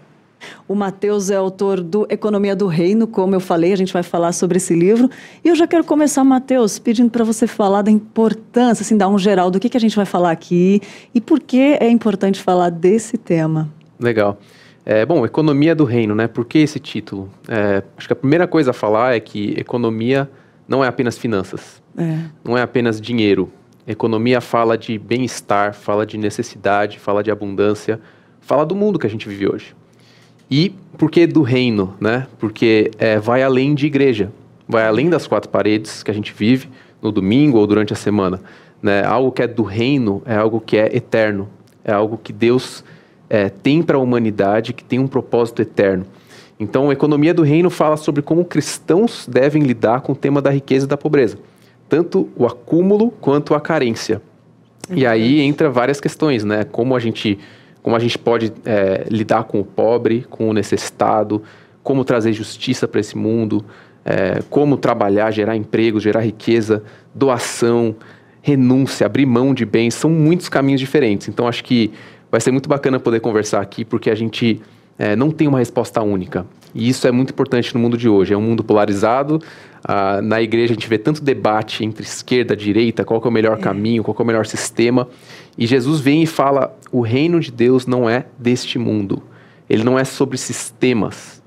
O Matheus é autor do Economia do Reino, como eu falei, a gente vai falar sobre esse livro. E eu já quero começar, Matheus, pedindo para você falar da importância, assim, dar um geral do que a gente vai falar aqui e por que é importante falar desse tema. Legal. Bom, Economia do Reino, né? Por que esse título? Acho que a primeira coisa a falar é que economia não é apenas finanças, não é apenas dinheiro. Economia fala de bem-estar, fala de necessidade, fala de abundância, fala do mundo que a gente vive hoje. E por que do reino, né? Porque vai além de igreja, vai além das quatro paredes que a gente vive no domingo ou durante a semana, né? Algo que é do reino é algo que é eterno, é algo que Deus tem para a humanidade, que tem um propósito eterno. Então, a Economia do Reino fala sobre como cristãos devem lidar com o tema da riqueza e da pobreza, tanto o acúmulo quanto a carência. E aí entra várias questões, né? Como a gente pode lidar com o pobre, com o necessitado, como trazer justiça para esse mundo, como trabalhar, gerar emprego, gerar riqueza, doação, renúncia, abrir mão de bens, são muitos caminhos diferentes. Então, acho que vai ser muito bacana poder conversar aqui, porque a gente não tem uma resposta única. E isso é muito importante no mundo de hoje. É um mundo polarizado. Na igreja a gente vê tanto debate entre esquerda e direita, qual que é o melhor caminho, qual que é o melhor sistema. E Jesus vem e fala, o reino de Deus não é deste mundo. Ele não é sobre sistemas.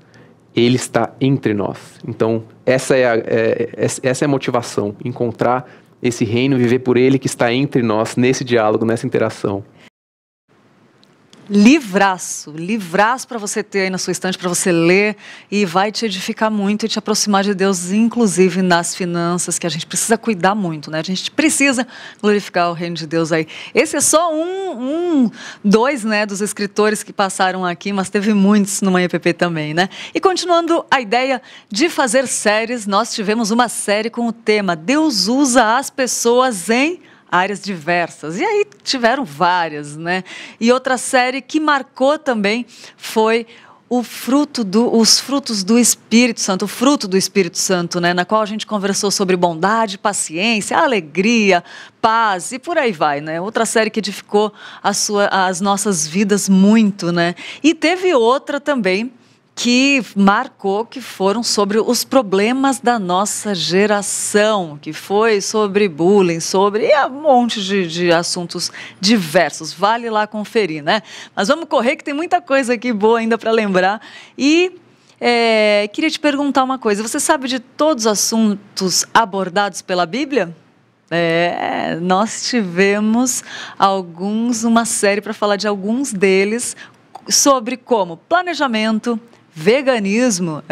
Ele está entre nós. Então, essa é a motivação. Encontrar esse reino e viver por ele que está entre nós, nesse diálogo, nessa interação. Livraço para você ter aí na sua estante, para você ler, e vai te edificar muito e te aproximar de Deus, inclusive nas finanças, que a gente precisa cuidar muito, né? A gente precisa glorificar o reino de Deus aí. Esse é só dois, né, dos escritores que passaram aqui, mas teve muitos no Manhã EPP também, né? E continuando a ideia de fazer séries, nós tivemos uma série com o tema Deus usa as pessoas em áreas diversas. E aí tiveram várias, né? E outra série que marcou também foi os frutos do Espírito Santo, o fruto do Espírito Santo, né? Na qual a gente conversou sobre bondade, paciência, alegria, paz e por aí vai, né? Outra série que edificou as nossas vidas muito, né? E teve outra também que marcou, que foram sobre os problemas da nossa geração, que foi sobre bullying, sobre um monte de assuntos diversos. Vale lá conferir, né? Mas vamos correr, que tem muita coisa aqui boa ainda para lembrar. E queria te perguntar uma coisa. Você sabe de todos os assuntos abordados pela Bíblia? Nós tivemos uma série para falar de alguns deles, sobre como planejamento, veganismo,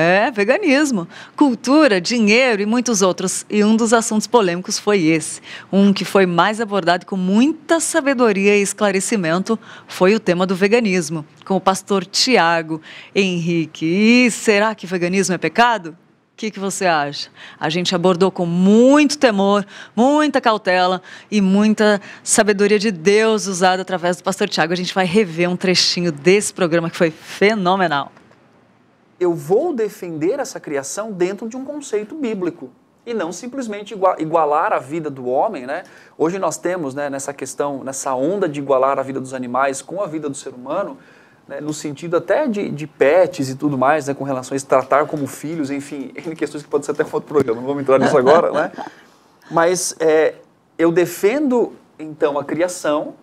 cultura, dinheiro e muitos outros. E um dos assuntos polêmicos foi esse. Um que foi mais abordado com muita sabedoria e esclarecimento foi o tema do veganismo, com o pastor Tiago Henrique. E será que veganismo é pecado? O que você acha? A gente abordou com muito temor, muita cautela e muita sabedoria de Deus usada através do pastor Tiago. A gente vai rever um trechinho desse programa que foi fenomenal. Eu vou defender essa criação dentro de um conceito bíblico e não simplesmente igualar a vida do homem, né? Hoje nós temos, né, nessa onda de igualar a vida dos animais com a vida do ser humano, né, no sentido até de pets e tudo mais, né, com relações tratar como filhos, enfim, em questões que pode ser até um outro programa, não vamos entrar nisso agora, né? Mas eu defendo, então, a criação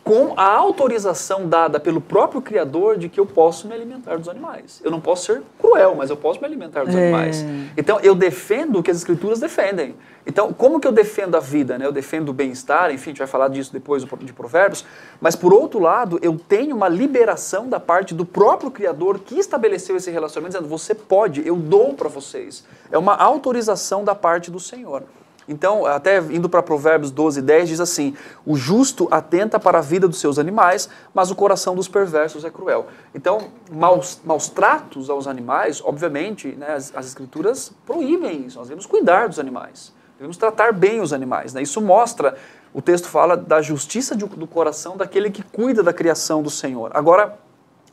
com a autorização dada pelo próprio Criador de que eu posso me alimentar dos animais. Eu não posso ser cruel, mas eu posso me alimentar dos animais. Então, eu defendo o que as Escrituras defendem. Então, como que eu defendo a vida? Né? Eu defendo o bem-estar, enfim, a gente vai falar disso depois de Provérbios, mas, por outro lado, eu tenho uma liberação da parte do próprio Criador que estabeleceu esse relacionamento, dizendo, você pode, eu dou para vocês. É uma autorização da parte do Senhor. Então, até indo para Provérbios 12:10, diz assim, o justo atenta para a vida dos seus animais, mas o coração dos perversos é cruel. Então, maus tratos aos animais, obviamente, né, as Escrituras proíbem isso, nós devemos cuidar dos animais, devemos tratar bem os animais. Né? Isso mostra, o texto fala da justiça do coração daquele que cuida da criação do Senhor. Agora,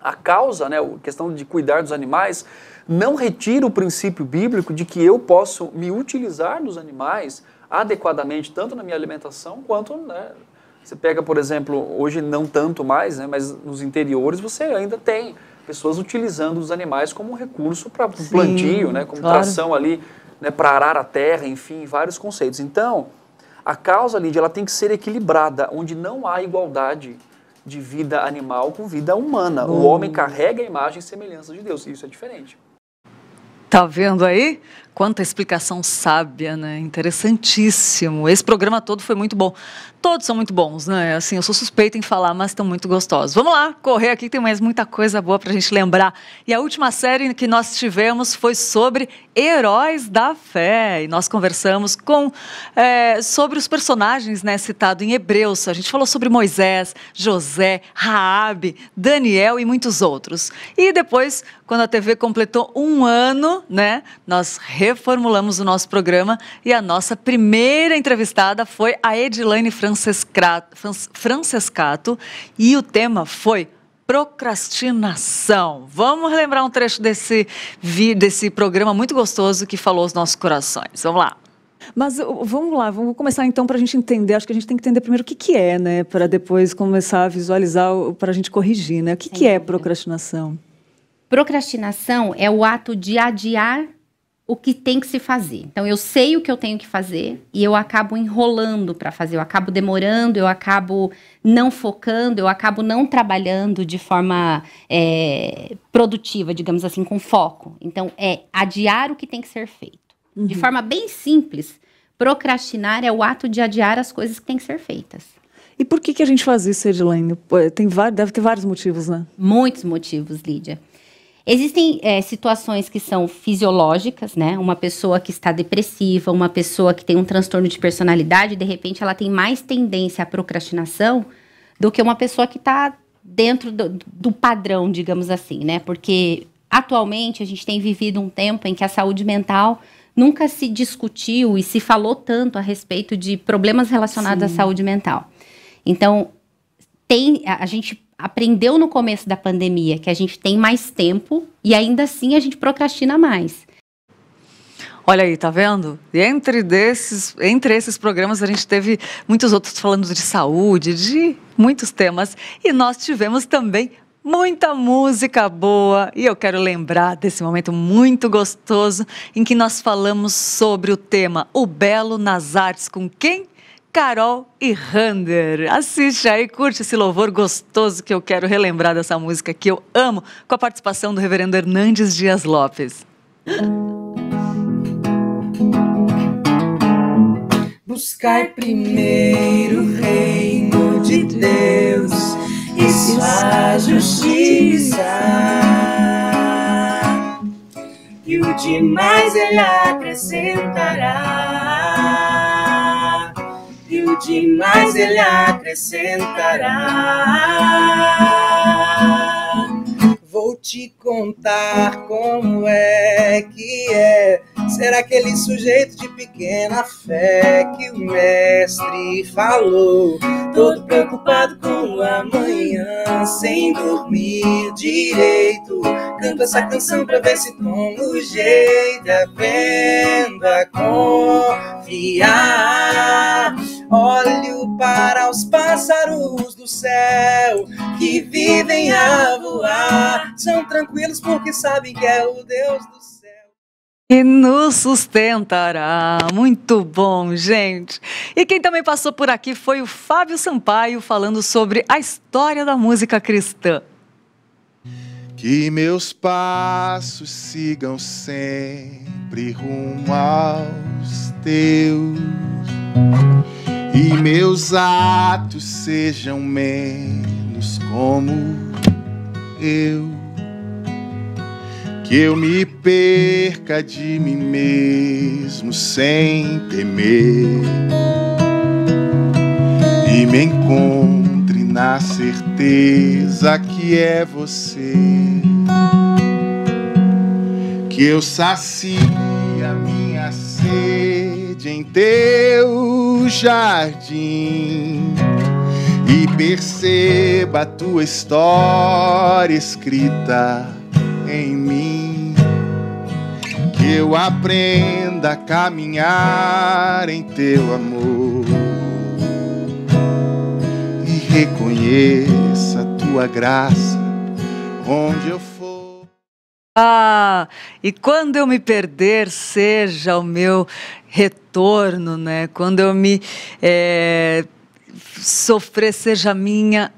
a causa, né, a questão de cuidar dos animais, não retira o princípio bíblico de que eu posso me utilizar dos animais adequadamente, tanto na minha alimentação, quanto, né, você pega, por exemplo, hoje não tanto mais, né, mas nos interiores você ainda tem pessoas utilizando os animais como um recurso para plantio, né, como tração ali, né, para arar a terra, enfim, vários conceitos. Então, a causa, Lídia, ela tem que ser equilibrada, onde não há igualdade de vida animal com vida humana. O homem carrega a imagem e semelhança de Deus, e isso é diferente. Tá vendo aí? Quanta explicação sábia, né? Interessantíssimo. Esse programa todo foi muito bom. Todos são muito bons, né? Assim, eu sou suspeita em falar, mas estão muito gostosos. Vamos lá, correr aqui, tem mais muita coisa boa pra gente lembrar. E a última série que nós tivemos foi sobre heróis da fé. E nós conversamos sobre os personagens, né, citados em Hebreus. A gente falou sobre Moisés, José, Raabe, Daniel e muitos outros. E depois, quando a TV completou 1 ano, né, nós reformulamos o nosso programa e a nossa primeira entrevistada foi a Edilane Francescato e o tema foi procrastinação. Vamos relembrar um trecho desse programa muito gostoso que falou aos nossos corações. Vamos lá. Mas vamos lá, vamos começar então para a gente entender. Acho que a gente tem que entender primeiro o que é, né? Para depois começar a visualizar, para a gente corrigir, né? O que é procrastinação? Procrastinação é o ato de adiar o que tem que se fazer. Então, eu sei o que eu tenho que fazer e eu acabo enrolando para fazer, eu acabo demorando, eu acabo não focando, eu acabo não trabalhando de forma produtiva, digamos assim, com foco. Então, é adiar o que tem que ser feito. Uhum. De forma bem simples, procrastinar é o ato de adiar as coisas que têm que ser feitas. E por que a gente faz isso, Edilane? Deve ter vários motivos, né? Muitos motivos, Lídia. Existem situações que são fisiológicas, né? Uma pessoa que está depressiva, uma pessoa que tem um transtorno de personalidade, de repente ela tem mais tendência à procrastinação do que uma pessoa que está dentro do padrão, digamos assim, né? Porque atualmente a gente tem vivido um tempo em que a saúde mental nunca se discutiu e se falou tanto a respeito de problemas relacionados à saúde mental. Então, a gente aprendeu no começo da pandemia que a gente tem mais tempo e ainda assim a gente procrastina mais. Olha aí, tá vendo? E entre esses programas a gente teve muitos outros falando de saúde, de muitos temas. E nós tivemos também muita música boa. E eu quero lembrar desse momento muito gostoso em que nós falamos sobre o tema O Belo nas Artes. Com quem? Carol e Rander. Assiste aí, curte esse louvor gostoso que eu quero relembrar dessa música que eu amo, com a participação do reverendo Hernandes Dias Lopes. Buscai primeiro o reino de Deus e sua justiça, e o demais Ele acrescentará. E o demais Ele acrescentará. Vou te contar como é que é ser aquele sujeito de pequena fé que o mestre falou, todo preocupado com o amanhã, sem dormir direito. Canto essa canção pra ver se tomo o jeito, aprendo a confiar. Olho para os pássaros do céu que vivem a voar. São tranquilos porque sabem que é o Deus do céu. E nos sustentará. Muito bom, gente. E quem também passou por aqui foi o Fábio Sampaio, falando sobre a história da música cristã. Que meus passos sigam sempre rumo aos teus, e meus atos sejam menos como eu. Que eu me perca de mim mesmo sem temer, e me encontre na certeza que é você. Que eu sacie a minha sede em teu jardim e perceba a tua história escrita em mim. Que eu aprenda a caminhar em teu amor e reconheça a tua graça onde eu for. Ah, e quando eu me perder, seja o meu retorno, né? Quando eu me sofrer, seja a minha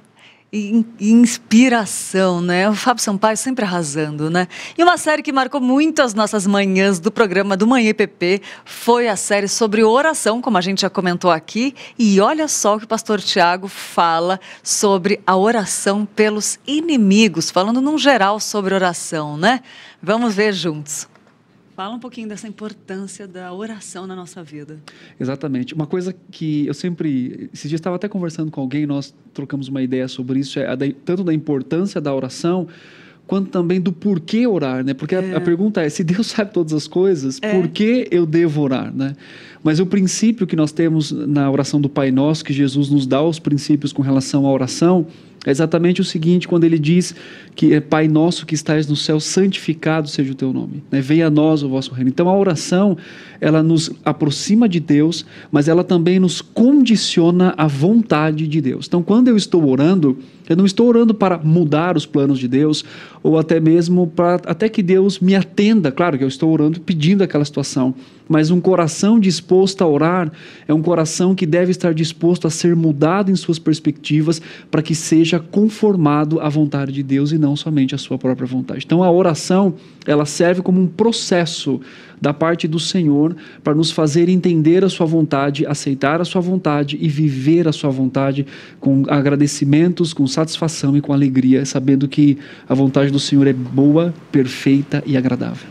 inspiração, né? O Fábio Sampaio sempre arrasando, né? E uma série que marcou muito as nossas manhãs do programa do Manhã IPP foi a série sobre oração, como a gente já comentou aqui. E olha só o que o pastor Tiago fala sobre a oração pelos inimigos, falando num geral sobre oração, né? Vamos ver juntos. Fala um pouquinho dessa importância da oração na nossa vida. Exatamente. Uma coisa que eu sempre... Esses dias eu estava até conversando com alguém, nós trocamos uma ideia sobre isso, tanto da importância da oração, quanto também do porquê orar, né? Porque a pergunta é, se Deus sabe todas as coisas, por que eu devo orar, né? Mas o princípio que nós temos na oração do Pai Nosso, que Jesus nos dá os princípios com relação à oração, é exatamente o seguinte, quando ele diz que é Pai Nosso que estás no céu, santificado seja o teu nome, né? Venha a nós o vosso reino. Então a oração, ela nos aproxima de Deus, mas ela também nos condiciona à vontade de Deus. Então quando eu estou orando, eu não estou orando para mudar os planos de Deus, ou até mesmo para até que Deus me atenda. Claro que eu estou orando pedindo aquela situação, mas um coração disposto a orar é um coração que deve estar disposto a ser mudado em suas perspectivas para que seja conformado à vontade de Deus e não somente à sua própria vontade. Então a oração, ela serve como um processo da parte do Senhor para nos fazer entender a sua vontade, aceitar a sua vontade e viver a sua vontade com agradecimentos, com satisfação e com alegria, sabendo que a vontade do Senhor é boa, perfeita e agradável.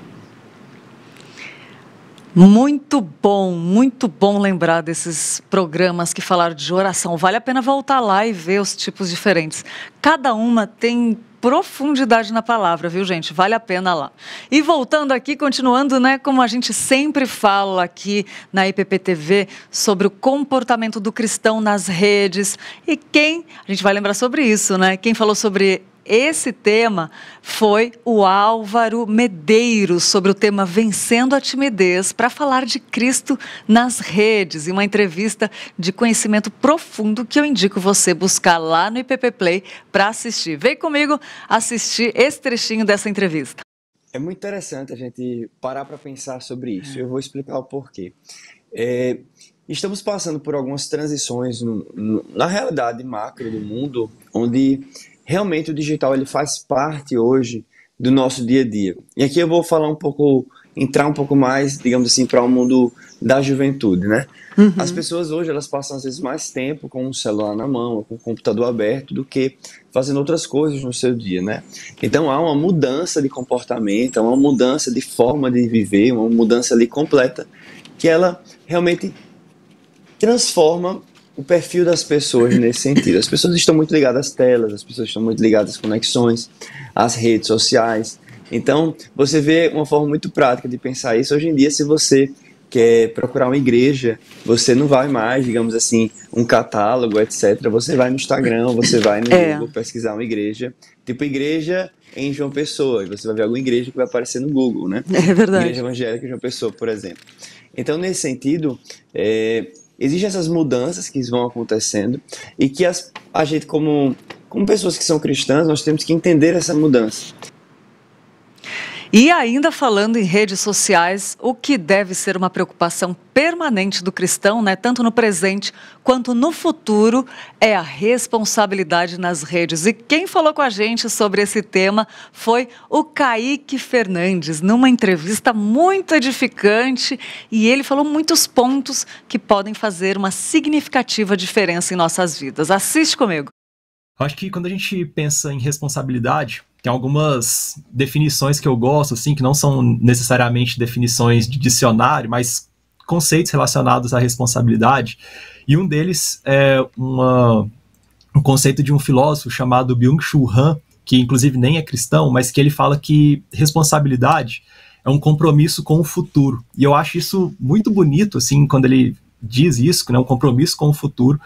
Muito bom lembrar desses programas que falaram de oração. Vale a pena voltar lá e ver os tipos diferentes. Cada uma tem profundidade na palavra, viu, gente? Vale a pena lá. E voltando aqui, continuando, né, como a gente sempre fala aqui na IPP-TV, sobre o comportamento do cristão nas redes. E a gente vai lembrar sobre isso, né? Quem falou sobre esse tema foi o Álvaro Medeiros, sobre o tema Vencendo a Timidez, para falar de Cristo nas redes, e uma entrevista de conhecimento profundo que eu indico você buscar lá no IPP Play para assistir. Vem comigo assistir esse trechinho dessa entrevista. É muito interessante a gente parar para pensar sobre isso. Eu vou explicar o porquê. Estamos passando por algumas transições na realidade macro do mundo, onde realmente o digital ele faz parte hoje do nosso dia a dia. E aqui eu vou falar entrar um pouco mais, digamos assim, para o mundo da juventude, né? As pessoas hoje, elas passam às vezes mais tempo com o celular na mão, com o computador aberto, do que fazendo outras coisas no seu dia, né? Então há uma mudança de comportamento, há uma mudança de forma de viver, uma mudança ali completa, que ela realmente transforma o perfil das pessoas nesse sentido. As pessoas estão muito ligadas às telas, as pessoas estão muito ligadas às conexões, às redes sociais. Então, você vê uma forma muito prática de pensar isso. Hoje em dia, se você quer procurar uma igreja, você não vai mais, digamos assim, um catálogo, etc. Você vai no Instagram, você vai no Google pesquisar uma igreja, tipo igreja em João Pessoa, e você vai ver alguma igreja que vai aparecer no Google, né? É verdade. Igreja evangélica em João Pessoa, por exemplo. Então, nesse sentido, existem essas mudanças que vão acontecendo e que a gente, como pessoas que são cristãs, nós temos que entender essa mudança. E ainda falando em redes sociais, o que deve ser uma preocupação permanente do cristão, né, tanto no presente quanto no futuro, é a responsabilidade nas redes. E quem falou com a gente sobre esse tema foi o Kaique Fernandes, numa entrevista muito edificante, e ele falou muitos pontos que podem fazer uma significativa diferença em nossas vidas. Assiste comigo. Eu acho que quando a gente pensa em responsabilidade, tem algumas definições que eu gosto, assim, que não são necessariamente definições de dicionário, mas conceitos relacionados à responsabilidade. E um deles é um conceito de um filósofo chamado Byung-Chul Han, que inclusive nem é cristão, mas que ele fala que responsabilidade é um compromisso com o futuro. E eu acho isso muito bonito, assim, quando ele diz isso, né, um compromisso com o futuro,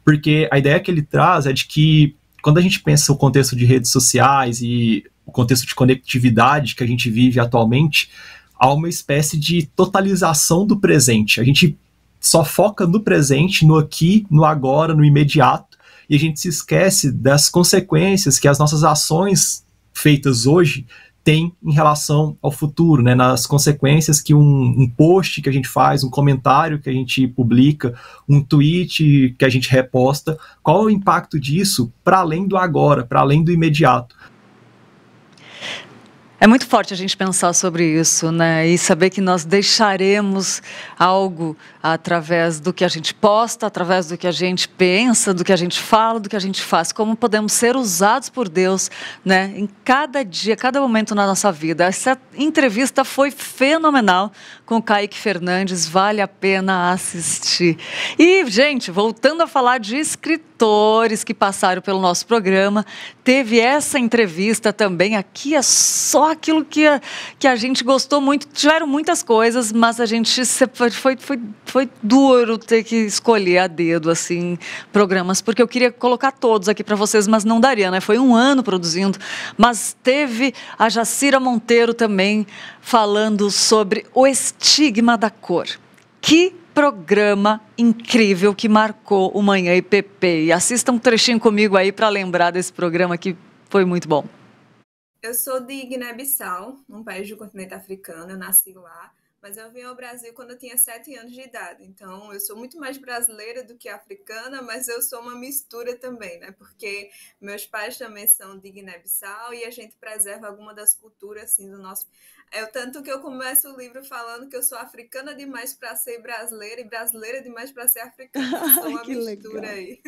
porque a ideia que ele traz é de que quando a gente pensa o contexto de redes sociais e o contexto de conectividade que a gente vive atualmente, há uma espécie de totalização do presente. A gente só foca no presente, no aqui, no agora, no imediato, e a gente se esquece das consequências que as nossas ações feitas hoje têm em relação ao futuro, né? Nas consequências que um post que a gente faz, um comentário que a gente publica, um tweet que a gente reposta, qual é o impacto disso para além do agora, para além do imediato? É muito forte a gente pensar sobre isso, né? E saber que nós deixaremos algo através do que a gente posta, através do que a gente pensa, do que a gente fala, do que a gente faz. Como podemos ser usados por Deus, né? Em cada dia, cada momento na nossa vida. Essa entrevista foi fenomenal com o Kaique Fernandes. Vale a pena assistir. E, gente, voltando a falar de escritores que passaram pelo nosso programa, teve essa entrevista também. Aqui é só aquilo que a gente gostou muito. Tiveram muitas coisas, mas a gente foi duro ter que escolher a dedo, assim, programas, porque eu queria colocar todos aqui para vocês, mas não daria, né? Foi um ano produzindo, mas teve a Jacira Monteiro também falando sobre o estigma da cor. Que programa incrível que marcou o Manhã IPP. E assistam um trechinho comigo aí para lembrar desse programa que foi muito bom. Eu sou de Guiné-Bissau, num país do continente africano, eu nasci lá, mas eu vim ao Brasil quando eu tinha 7 anos de idade, então eu sou muito mais brasileira do que africana, mas eu sou uma mistura também, né, porque meus pais também são de Guiné-Bissau e a gente preserva alguma das culturas, assim, do nosso... tanto que eu começo o livro falando que eu sou africana demais para ser brasileira e brasileira demais para ser africana, sou uma mistura legal. Aí.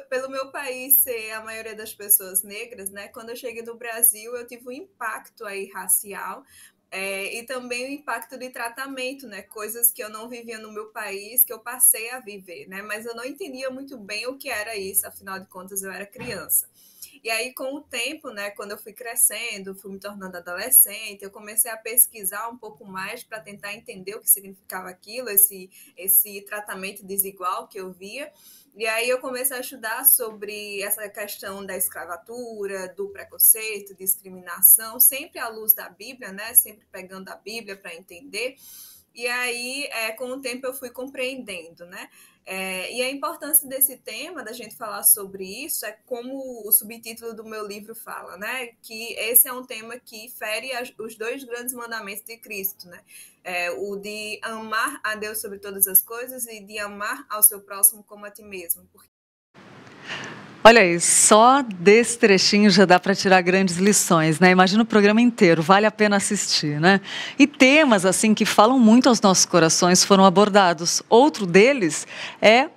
Pelo meu país ser a maioria das pessoas negras, né? Quando eu cheguei no Brasil, eu tive um impacto aí racial e também o impacto de tratamento, né? Coisas que eu não vivia no meu país, que eu passei a viver, né? Mas eu não entendia muito bem o que era isso, afinal de contas eu era criança. E aí, com o tempo, né, quando eu fui crescendo, fui me tornando adolescente, eu comecei a pesquisar um pouco mais para tentar entender o que significava aquilo, esse tratamento desigual que eu via. E aí eu comecei a estudar sobre essa questão da escravatura, do preconceito, discriminação, sempre à luz da Bíblia, né, sempre pegando a Bíblia para entender. E aí, com o tempo, eu fui compreendendo, né? E a importância desse tema, da gente falar sobre isso, é como o subtítulo do meu livro fala, né? Que esse é um tema que fere os 2 grandes mandamentos de Cristo, né? O de amar a Deus sobre todas as coisas e de amar ao seu próximo como a ti mesmo. Olha aí, só desse trechinho já dá para tirar grandes lições, né? Imagina o programa inteiro, vale a pena assistir, né? E temas, assim, que falam muito aos nossos corações foram abordados. Outro deles é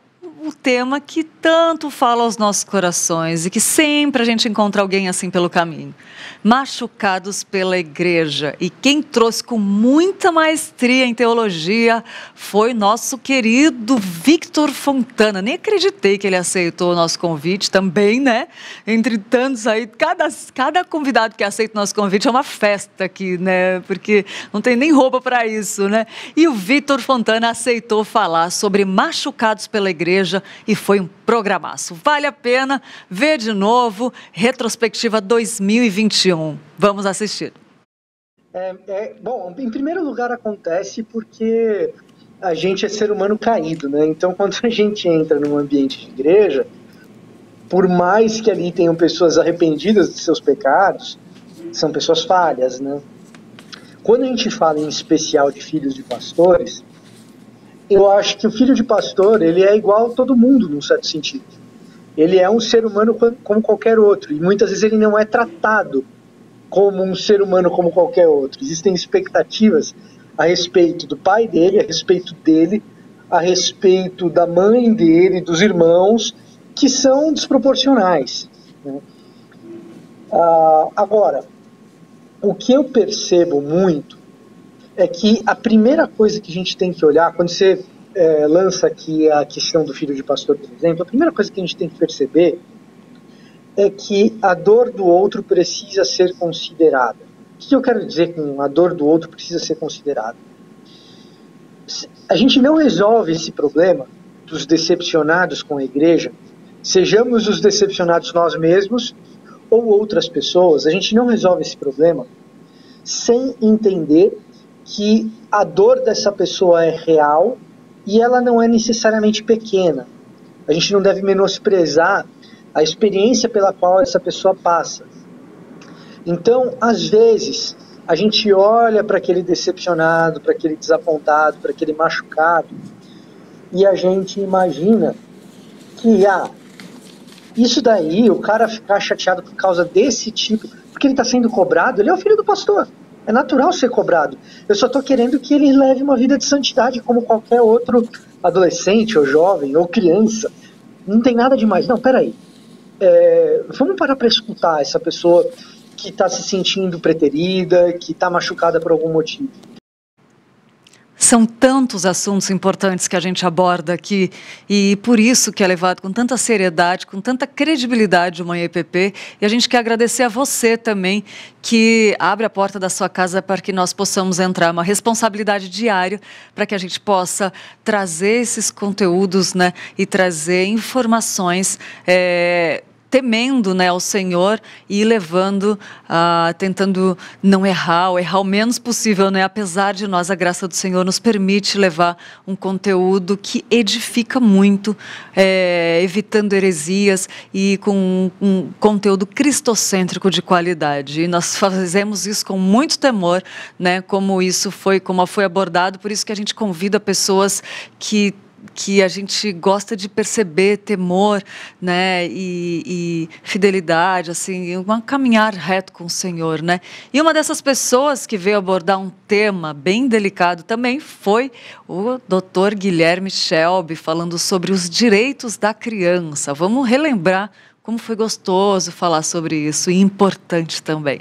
o tema que tanto fala aos nossos corações e que sempre a gente encontra alguém assim pelo caminho. Machucados pela igreja. E quem trouxe com muita maestria em teologia foi nosso querido Victor Fontana. Nem acreditei que ele aceitou o nosso convite também, né? Entre tantos aí, cada convidado que aceita o nosso convite é uma festa aqui, né? Porque não tem nem roupa para isso, né? E o Victor Fontana aceitou falar sobre machucados pela igreja e foi um programaço. Vale a pena ver de novo, retrospectiva 2021. Vamos assistir. Bom, em primeiro lugar acontece porque a gente é ser humano caído, né? Então, quando a gente entra num ambiente de igreja, por mais que ali tenham pessoas arrependidas de seus pecados, são pessoas falhas, né? Quando a gente fala em especial de filhos de pastores, eu acho que o filho de pastor, ele é igual a todo mundo, num certo sentido. Ele é um ser humano como qualquer outro, e muitas vezes ele não é tratado como um ser humano como qualquer outro. Existem expectativas a respeito do pai dele, a respeito dele, a respeito da mãe dele, dos irmãos, que são desproporcionais, né? Agora, o que eu percebo muito é que a primeira coisa que a gente tem que olhar, quando você lança aqui a questão do filho de pastor, por exemplo, a primeira coisa que a gente tem que perceber é que a dor do outro precisa ser considerada. O que eu quero dizer com a dor do outro precisa ser considerada? A gente não resolve esse problema dos decepcionados com a igreja, sejamos os decepcionados nós mesmos ou outras pessoas, a gente não resolve esse problema sem entender que a dor dessa pessoa é real e ela não é necessariamente pequena. A gente não deve menosprezar a experiência pela qual essa pessoa passa. Então, às vezes, a gente olha para aquele decepcionado, para aquele desapontado, para aquele machucado, e a gente imagina que, isso daí, o cara ficar chateado por causa desse tipo, porque ele está sendo cobrado, ele é o filho do pastor. É natural ser cobrado. Eu só estou querendo que ele leve uma vida de santidade como qualquer outro adolescente, ou jovem, ou criança. Não tem nada demais. Não, peraí. Vamos parar para escutar essa pessoa que está se sentindo preterida, que está machucada por algum motivo. São tantos assuntos importantes que a gente aborda aqui e por isso que é levado com tanta seriedade, com tanta credibilidade o Manhã EPP. E a gente quer agradecer a você também que abre a porta da sua casa para que nós possamos entrar. Uma responsabilidade diária para que a gente possa trazer esses conteúdos, né, e trazer informações temendo, né, ao Senhor e levando, tentando não errar, ou errar o menos possível, né? Apesar de nós, a graça do Senhor nos permite levar um conteúdo que edifica muito, evitando heresias e com um conteúdo cristocêntrico de qualidade. E nós fazemos isso com muito temor, né? Como foi abordado, por isso que a gente convida pessoas que a gente gosta de perceber temor, né, e fidelidade, assim, um caminhar reto com o Senhor, né? E uma dessas pessoas que veio abordar um tema bem delicado também foi o Dr. Guilherme Shelby, falando sobre os direitos da criança. Vamos relembrar como foi gostoso falar sobre isso e importante também.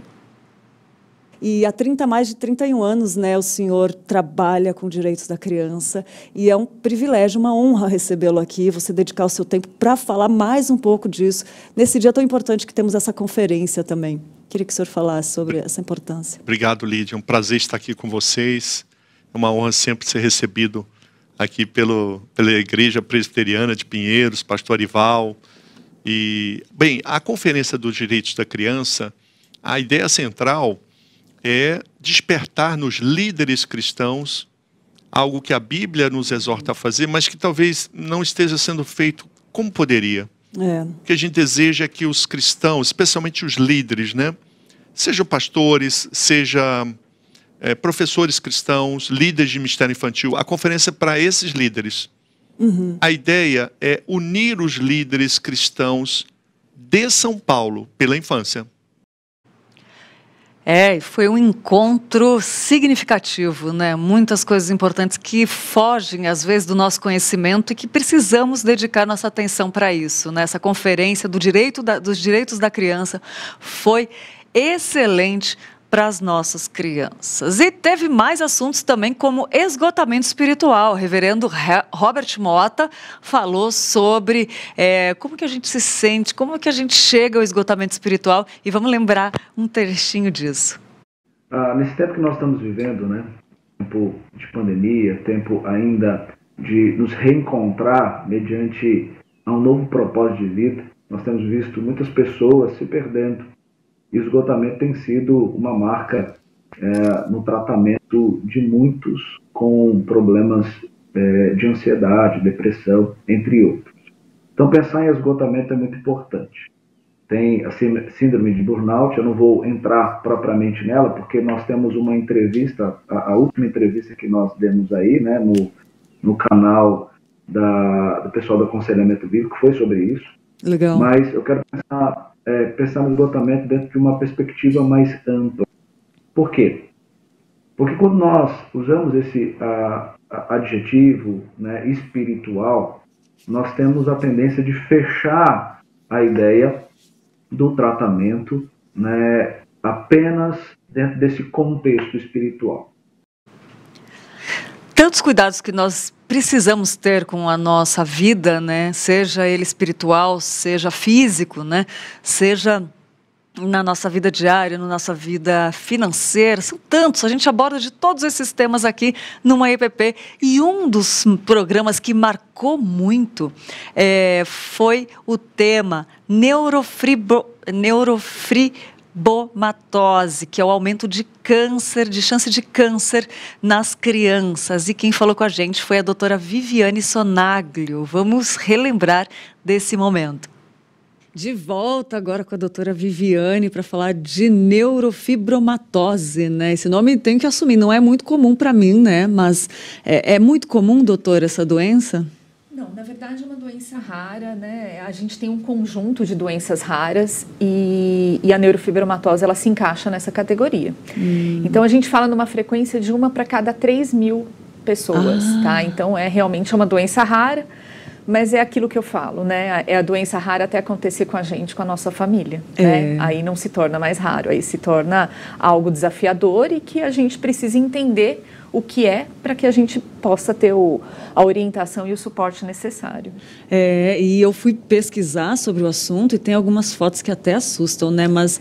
E há mais de 31 anos, né, o senhor trabalha com direitos da criança e é um privilégio, uma honra recebê-lo aqui, você dedicar o seu tempo para falar mais um pouco disso, nesse dia tão importante que temos essa conferência também. Queria que o senhor falasse sobre essa importância. Obrigado, Lídia. É um prazer estar aqui com vocês. É uma honra sempre ser recebido aqui pela Igreja Presbiteriana de Pinheiros, pastor Arival. E, bem, a Conferência dos Direitos da Criança, a ideia central é despertar nos líderes cristãos algo que a Bíblia nos exorta a fazer, mas que talvez não esteja sendo feito como poderia. O que a gente deseja é que os cristãos, especialmente os líderes, né, sejam pastores, sejam professores cristãos, líderes de ministério infantil, a conferência é para esses líderes. A ideia é unir os líderes cristãos de São Paulo pela infância. Foi um encontro significativo, né? Muitas coisas importantes que fogem, às vezes, do nosso conhecimento e que precisamos dedicar nossa atenção para isso, né? Essa conferência dos direitos da criança foi excelente para as nossas crianças. E teve mais assuntos também, como esgotamento espiritual. O reverendo Robert Mota falou sobre como que a gente se sente, como que a gente chega ao esgotamento espiritual, e vamos lembrar um trechinho disso. Nesse tempo que nós estamos vivendo, né, tempo de pandemia, tempo ainda de nos reencontrar mediante um novo propósito de vida, nós temos visto muitas pessoas se perdendo. E o esgotamento tem sido uma marca no tratamento de muitos com problemas de ansiedade, depressão, entre outros. Então, pensar em esgotamento é muito importante. Tem a síndrome de burnout, eu não vou entrar propriamente nela, porque nós temos uma entrevista, a última entrevista que nós demos aí, né, no canal do pessoal do aconselhamento bíblico, foi sobre isso. Legal. Mas eu quero pensar no esgotamento dentro de uma perspectiva mais ampla. Por quê? Porque quando nós usamos esse adjetivo, né, espiritual, nós temos a tendência de fechar a ideia do tratamento, né, apenas dentro desse contexto espiritual. Tantos cuidados que nós precisamos ter com a nossa vida, né, seja ele espiritual, seja físico, né, seja na nossa vida diária, na nossa vida financeira, são tantos, a gente aborda de todos esses temas aqui numa EPP, e um dos programas que marcou muito foi o tema neurofibromatose, que é o aumento de câncer, de chance de câncer nas crianças. E quem falou com a gente foi a doutora Viviane Sonaglio. Vamos relembrar desse momento. De volta agora com a doutora Viviane para falar de neurofibromatose, né? Esse nome tem que assumir, não é muito comum para mim, né? Mas é muito comum, doutora, essa doença? Não, na verdade é uma doença rara, né? A gente tem um conjunto de doenças raras e a neurofibromatose, ela se encaixa nessa categoria. Então a gente fala numa frequência de 1 para cada 3.000 pessoas, tá? Então é realmente uma doença rara. Mas é aquilo que eu falo, né? É a doença rara até acontecer com a gente, com a nossa família, né? Aí não se torna mais raro, aí se torna algo desafiador e que a gente precisa entender o que é para que a gente possa ter a orientação e o suporte necessário. E eu fui pesquisar sobre o assunto e tem algumas fotos que até assustam, né? Mas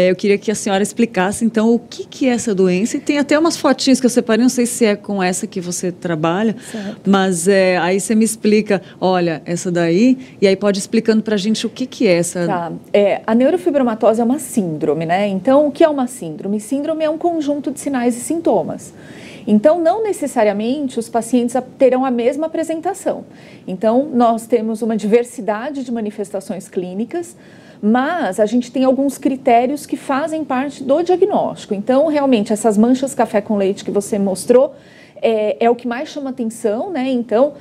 eu queria que a senhora explicasse, então, o que é essa doença. E tem até umas fotinhas que eu separei, não sei se é com essa que você trabalha, certo. Mas aí você me explica, olha, essa daí, e aí pode ir explicando para a gente o que é essa... Tá. A neurofibromatose é uma síndrome, né? Então, o que é uma síndrome? Síndrome é um conjunto de sinais e sintomas. Então, não necessariamente os pacientes terão a mesma apresentação. Então, nós temos uma diversidade de manifestações clínicas, mas a gente tem alguns critérios que fazem parte do diagnóstico. Então, realmente, essas manchas café com leite que você mostrou é o que mais chama atenção, né? Então...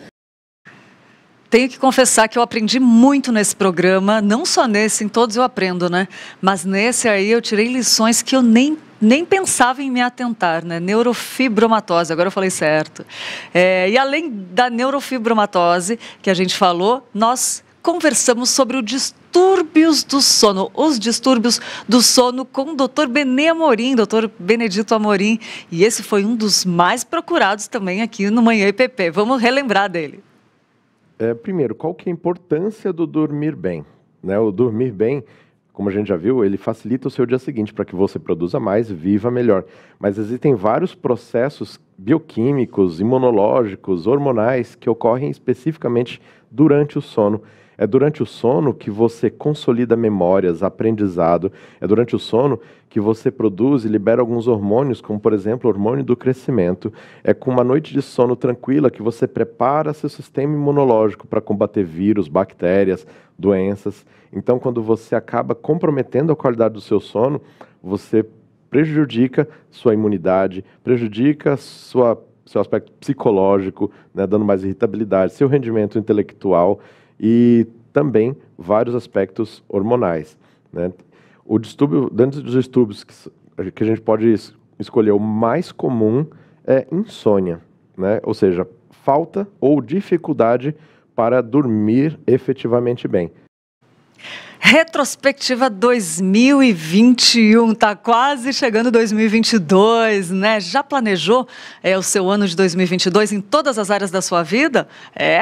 Tenho que confessar que eu aprendi muito nesse programa, não só nesse, em todos eu aprendo, né? Mas nesse aí eu tirei lições que eu nem pensava em me atentar, né? Neurofibromatose, agora eu falei certo. E além da neurofibromatose que a gente falou, nós conversamos sobre os distúrbios do sono, com o Dr. Benê Amorim, Dr. Benedito Amorim, e esse foi um dos mais procurados também aqui no Manhã IPP. Vamos relembrar dele. Primeiro, qual que é a importância do dormir bem? Né? O dormir bem, como a gente já viu, ele facilita o seu dia seguinte para que você produza mais, viva melhor. Mas existem vários processos bioquímicos, imunológicos, hormonais que ocorrem especificamente durante o sono. É durante o sono que você consolida memórias, aprendizado. É durante o sono que você produz e libera alguns hormônios, como, por exemplo, o hormônio do crescimento. É com uma noite de sono tranquila que você prepara seu sistema imunológico para combater vírus, bactérias, doenças. Então, quando você acaba comprometendo a qualidade do seu sono, você prejudica sua imunidade, prejudica seu aspecto psicológico, né, dando mais irritabilidade, seu rendimento intelectual, e também vários aspectos hormonais, né? O distúrbio, dentro dos distúrbios que a gente pode escolher, o mais comum é insônia, né? Ou seja, falta ou dificuldade para dormir efetivamente bem. Retrospectiva 2021, tá quase chegando 2022, né? Já planejou o seu ano de 2022 em todas as áreas da sua vida?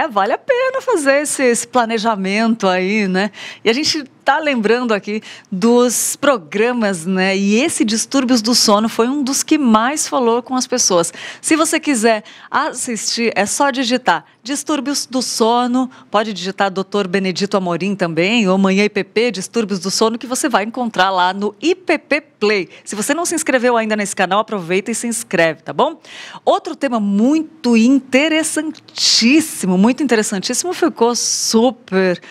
Vale a pena fazer esse planejamento aí, né? E a gente está lembrando aqui dos programas, né? E esse Distúrbios do Sono foi um dos que mais falou com as pessoas. Se você quiser assistir, é só digitar Distúrbios do Sono, pode digitar Dr. Benedito Amorim também, ou Manhã IPP, Distúrbios do Sono, que você vai encontrar lá no IPP Play. Se você não se inscreveu ainda nesse canal, aproveita e se inscreve, tá bom? Outro tema muito interessantíssimo, ficou super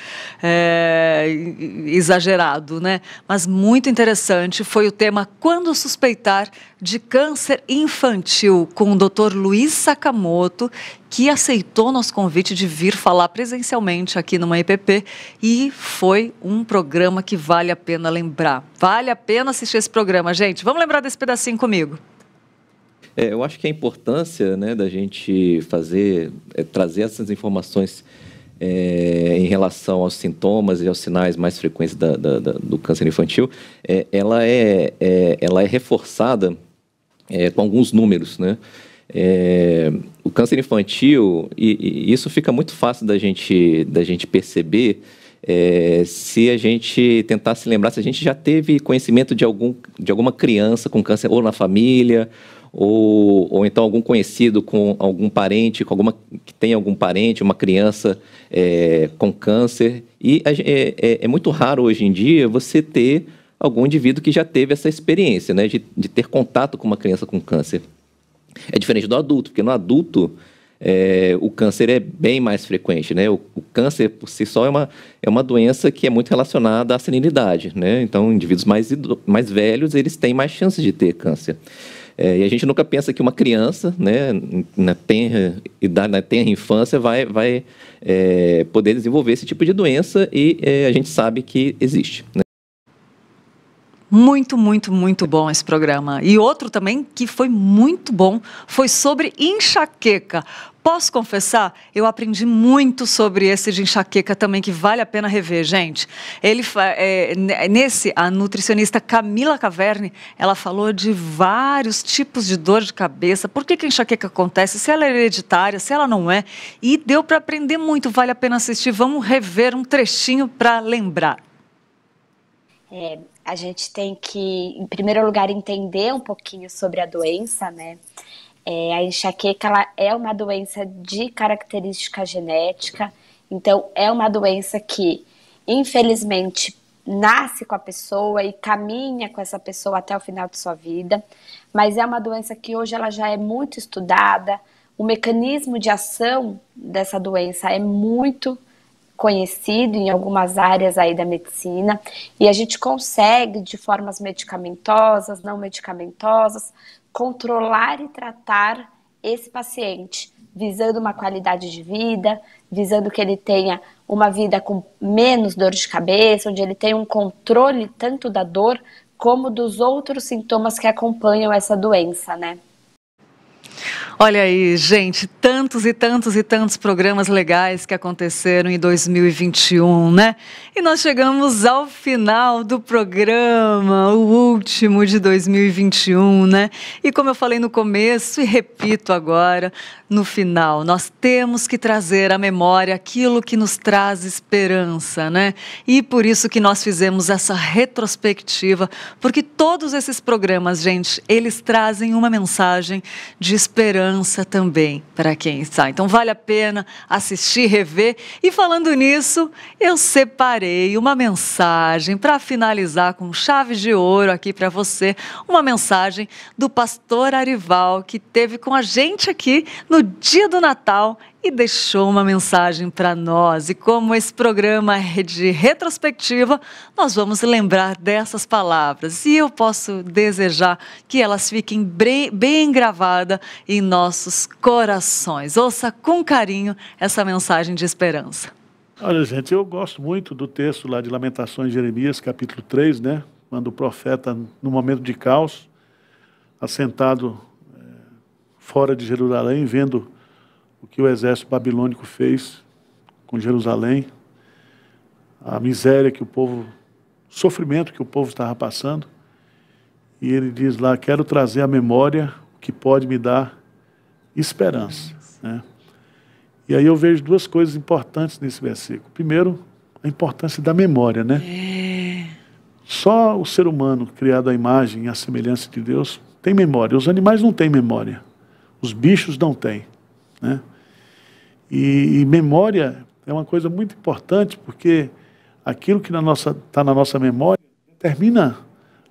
exagerado, né? Mas muito interessante foi o tema Quando Suspeitar de Câncer Infantil, com o Dr. Luiz Sakamoto, que aceitou nosso convite de vir falar presencialmente aqui numa IPP, e foi um programa que vale a pena lembrar. Vale a pena assistir esse programa, gente. Vamos lembrar desse pedacinho comigo. Eu acho que a importância, né, da gente trazer essas informações em relação aos sintomas e aos sinais mais frequentes do câncer infantil, ela é reforçada com alguns números, né? O câncer infantil, e isso fica muito fácil da gente perceber se a gente tentar se lembrar, se a gente já teve conhecimento de alguma criança com câncer, ou na família, ou então algum conhecido com algum parente, que tem algum parente, uma criança com câncer. E é muito raro hoje em dia você ter algum indivíduo que já teve essa experiência, né, de ter contato com uma criança com câncer. É diferente do adulto, porque no adulto o câncer é bem mais frequente, né? O câncer por si só é uma doença que é muito relacionada à senilidade, né? Então, indivíduos mais velhos, eles têm mais chances de ter câncer. E a gente nunca pensa que uma criança, né, na tenra infância, vai poder desenvolver esse tipo de doença, e a gente sabe que existe, né? Muito, muito, muito bom esse programa. E outro também que foi muito bom foi sobre enxaqueca. Posso confessar, eu aprendi muito sobre esse de enxaqueca também, que vale a pena rever, gente. A nutricionista Camila Caverne, ela falou de vários tipos de dor de cabeça, por que a enxaqueca acontece, se ela é hereditária, se ela não é, e deu para aprender muito, vale a pena assistir. Vamos rever um trechinho para lembrar. A gente tem que, em primeiro lugar, entender um pouquinho sobre a doença, né? A enxaqueca, ela é uma doença de característica genética, então é uma doença que, infelizmente, nasce com a pessoa e caminha com essa pessoa até o final de sua vida, mas é uma doença que hoje ela já é muito estudada, o mecanismo de ação dessa doença é muito conhecido em algumas áreas aí da medicina, e a gente consegue, de formas medicamentosas, não medicamentosas, controlar e tratar esse paciente, visando uma qualidade de vida, visando que ele tenha uma vida com menos dor de cabeça, onde ele tenha um controle tanto da dor como dos outros sintomas que acompanham essa doença, né? Olha aí, gente, tantos e tantos e tantos programas legais que aconteceram em 2021, né? E nós chegamos ao final do programa, o último de 2021, né? E como eu falei no começo e repito agora, no final, nós temos que trazer à memória aquilo que nos traz esperança, né? E por isso que nós fizemos essa retrospectiva, porque todos esses programas, gente, eles trazem uma mensagem de esperança também para quem está. Então vale a pena assistir, rever. E falando nisso, eu separei uma mensagem para finalizar com chave de ouro aqui para você, uma mensagem do pastor Arival, que esteve com a gente aqui no dia do Natal e deixou uma mensagem para nós. E como esse programa é de retrospectiva, nós vamos lembrar dessas palavras. E eu posso desejar que elas fiquem bem gravadas em nossos corações. Ouça com carinho essa mensagem de esperança. Olha, gente, eu gosto muito do texto lá de Lamentações de Jeremias, capítulo 3, né? Quando o profeta, no momento de caos, assentado fora de Jerusalém, vendo o que o exército babilônico fez com Jerusalém, a miséria que o povo, o sofrimento que o povo estava passando. E ele diz lá, quero trazer à memória o que pode me dar esperança, né? E aí eu vejo duas coisas importantes nesse versículo. Primeiro, a importância da memória, né? Só o ser humano, criado à imagem e à semelhança de Deus, tem memória. Os animais não têm memória. Os bichos não têm, né? E memória é uma coisa muito importante, porque aquilo que está na nossa memória determina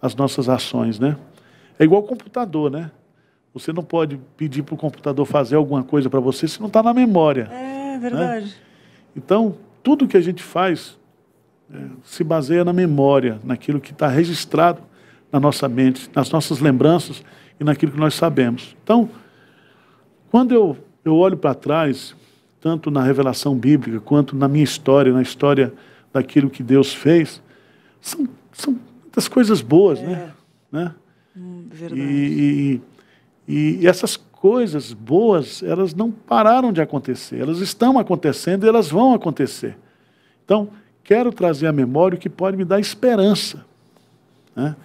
as nossas ações, né? É igual ao computador, né? Você não pode pedir para o computador fazer alguma coisa para você se não está na memória. É verdade. Né? Então, tudo que a gente faz se baseia na memória, naquilo que está registrado na nossa mente, nas nossas lembranças e naquilo que nós sabemos. Então, quando eu olho para trás, tanto na revelação bíblica, quanto na minha história, na história daquilo que Deus fez, são muitas coisas boas, né? Verdade. E essas coisas boas, elas não pararam de acontecer, elas estão acontecendo e elas vão acontecer. Então, quero trazer à memória o que pode me dar esperança, né?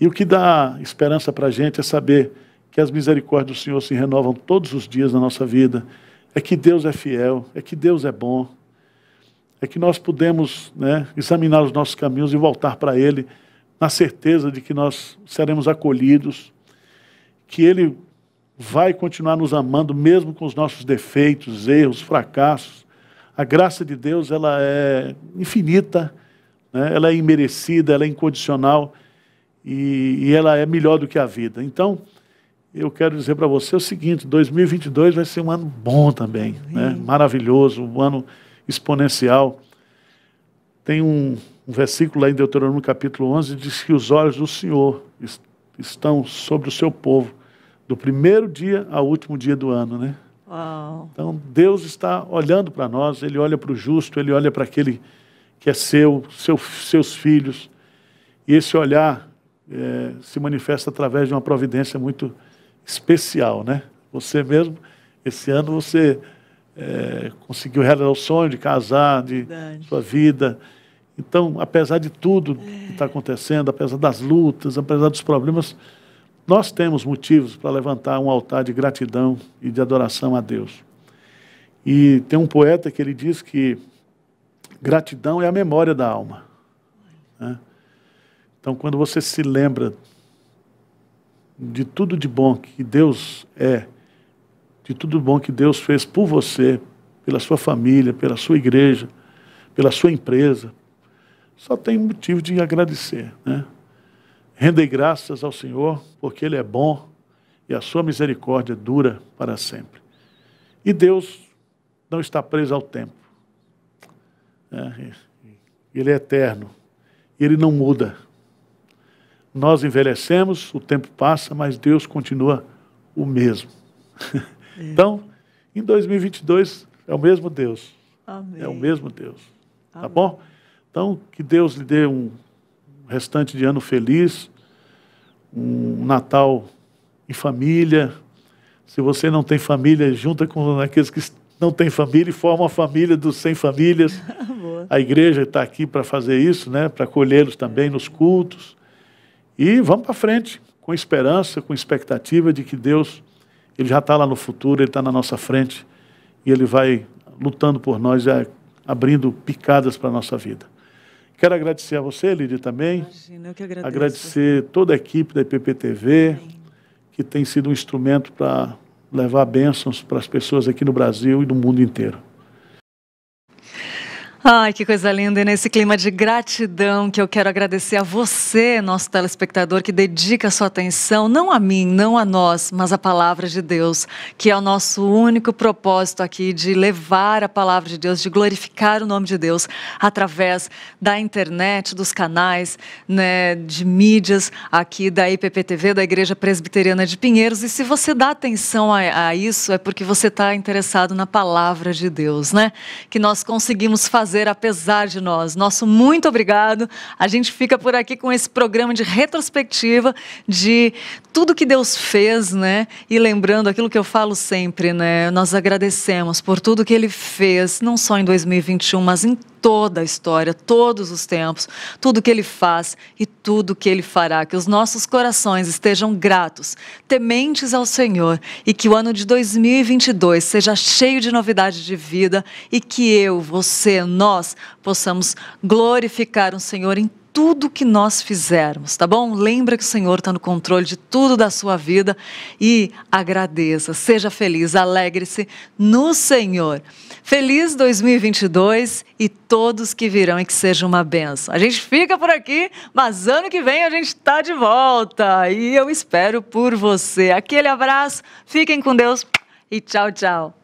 E o que dá esperança para a gente é saber que as misericórdias do Senhor se renovam todos os dias na nossa vida, é que Deus é fiel, é que Deus é bom, é que nós podemos, né, examinar os nossos caminhos e voltar para Ele na certeza de que nós seremos acolhidos, que Ele vai continuar nos amando mesmo com os nossos defeitos, erros, fracassos. A graça de Deus, ela é infinita, né? Ela é imerecida, ela é incondicional e ela é melhor do que a vida. Então, eu quero dizer para você o seguinte, 2022 vai ser um ano bom também, né? Maravilhoso, um ano exponencial. Tem um versículo lá em Deuteronômio capítulo 11, diz que os olhos do Senhor estão sobre o seu povo, do primeiro dia ao último dia do ano, né? Uau. Então, Deus está olhando para nós, Ele olha para o justo, Ele olha para aquele que é seus filhos, e esse olhar se manifesta através de uma providência muito especial, né? Você mesmo, esse ano, você conseguiu realizar o sonho de casar, de sua vida. Então, apesar de tudo que está acontecendo, apesar das lutas, apesar dos problemas, nós temos motivos para levantar um altar de gratidão e de adoração a Deus. E tem um poeta que ele diz que gratidão é a memória da alma, né? Então, quando você se lembra de tudo de bom que Deus é, de tudo bom que Deus fez por você, pela sua família, pela sua igreja, pela sua empresa, só tem motivo de agradecer, né? Rendei graças ao Senhor, porque Ele é bom e a sua misericórdia dura para sempre. E Deus não está preso ao tempo. Ele é eterno e Ele não muda. Nós envelhecemos, o tempo passa, mas Deus continua o mesmo. Então, em 2022, é o mesmo Deus. Amém. É o mesmo Deus. Tá bom? Então, que Deus lhe dê um restante de ano feliz, um Natal em família. Se você não tem família, junta com aqueles que não têm família e forma a família dos sem famílias. A igreja está aqui para fazer isso, né? Para acolhê-los também nos cultos. E vamos para frente, com esperança, com expectativa de que Deus, Ele já está lá no futuro, Ele está na nossa frente e Ele vai lutando por nós, abrindo picadas para a nossa vida. Quero agradecer a você, Lídia, também. Imagina, eu que agradeço. Agradecer toda a equipe da IPPTV, que tem sido um instrumento para levar bênçãos para as pessoas aqui no Brasil e no mundo inteiro. Ai, que coisa linda, e nesse clima de gratidão que eu quero agradecer a você, nosso telespectador, que dedica a sua atenção, não a mim, não a nós, mas à palavra de Deus, que é o nosso único propósito aqui de levar a palavra de Deus, de glorificar o nome de Deus através da internet, dos canais, né, de mídias aqui da IPPTV, da Igreja Presbiteriana de Pinheiros. E se você dá atenção a isso, é porque você está interessado na palavra de Deus, né? Que nós conseguimos fazer apesar de nós. Nosso muito obrigado. A gente fica por aqui com esse programa de retrospectiva de tudo que Deus fez, né? E lembrando aquilo que eu falo sempre, né? Nós agradecemos por tudo que Ele fez, não só em 2021, mas em toda a história, todos os tempos, tudo que Ele faz e tudo que Ele fará. Que os nossos corações estejam gratos, tementes ao Senhor, e que o ano de 2022 seja cheio de novidade de vida e que eu, você, nós possamos glorificar o Senhor em tudo que nós fizermos, tá bom? Lembra que o Senhor está no controle de tudo da sua vida e agradeça, seja feliz, alegre-se no Senhor. Feliz 2022 e todos que virão e que seja uma bênção. A gente fica por aqui, mas ano que vem a gente está de volta e eu espero por você. Aquele abraço, fiquem com Deus e tchau, tchau.